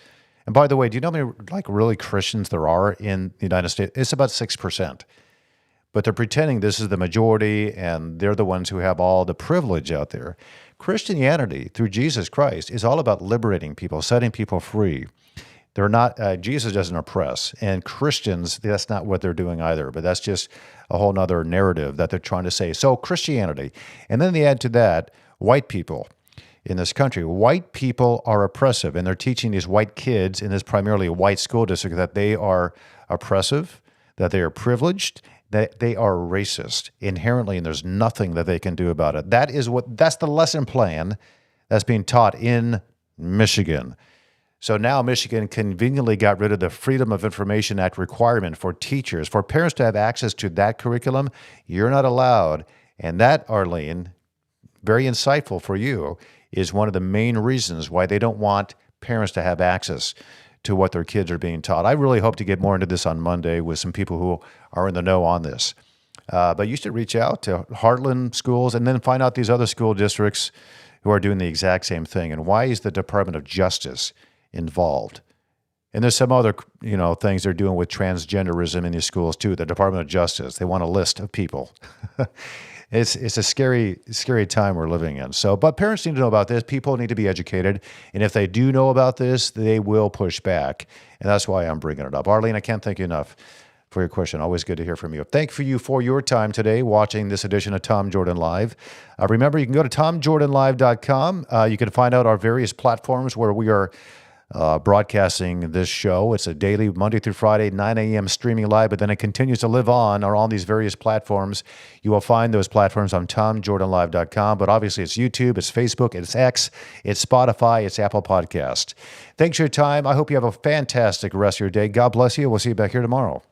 And by the way, do you know how many really Christians there are in the United States? It's about 6%. But they're pretending this is the majority and they're the ones who have all the privilege out there. Christianity, through Jesus Christ, is all about liberating people, setting people free. They're not, Jesus doesn't oppress. And Christians, that's not what they're doing either. But that's just a whole nother narrative that they're trying to say. So Christianity. And then they add to that white people in this country. White people are oppressive. And they're teaching these white kids in this primarily white school district that they are oppressive, that they are privileged, that they are racist inherently, and there's nothing that they can do about it. That's the lesson plan that's being taught in Michigan. So now Michigan conveniently got rid of the Freedom of Information Act requirement for teachers. For parents to have access to that curriculum, you're not allowed. And that, Arlene, very insightful for you, is one of the main reasons why they don't want parents to have access to what their kids are being taught. I really hope to get more into this on Monday with some people who are in the know on this. But you should reach out to Heartland schools and then find out these other school districts who are doing the exact same thing. And why is the Department of Justice involved? And there's some other, things they're doing with transgenderism in these schools too. The Department of Justice, they want a list of people. It's a scary time we're living in. So, but parents need to know about this. People need to be educated. And if they do know about this, they will push back. And that's why I'm bringing it up. Arlene, I can't thank you enough for your question. Always good to hear from you. Thank you for your time today watching this edition of Tom Jordan Live. Remember, you can go to tomjordanlive.com. You can find out our various platforms where we are broadcasting this show. It's a daily Monday through Friday, 9 a.m. streaming live, but then it continues to live on these various platforms. You will find those platforms on tomjordanlive.com, but obviously it's YouTube, it's Facebook, it's X, it's Spotify, it's Apple Podcast. Thanks for your time. I hope you have a fantastic rest of your day. God bless you. We'll see you back here tomorrow.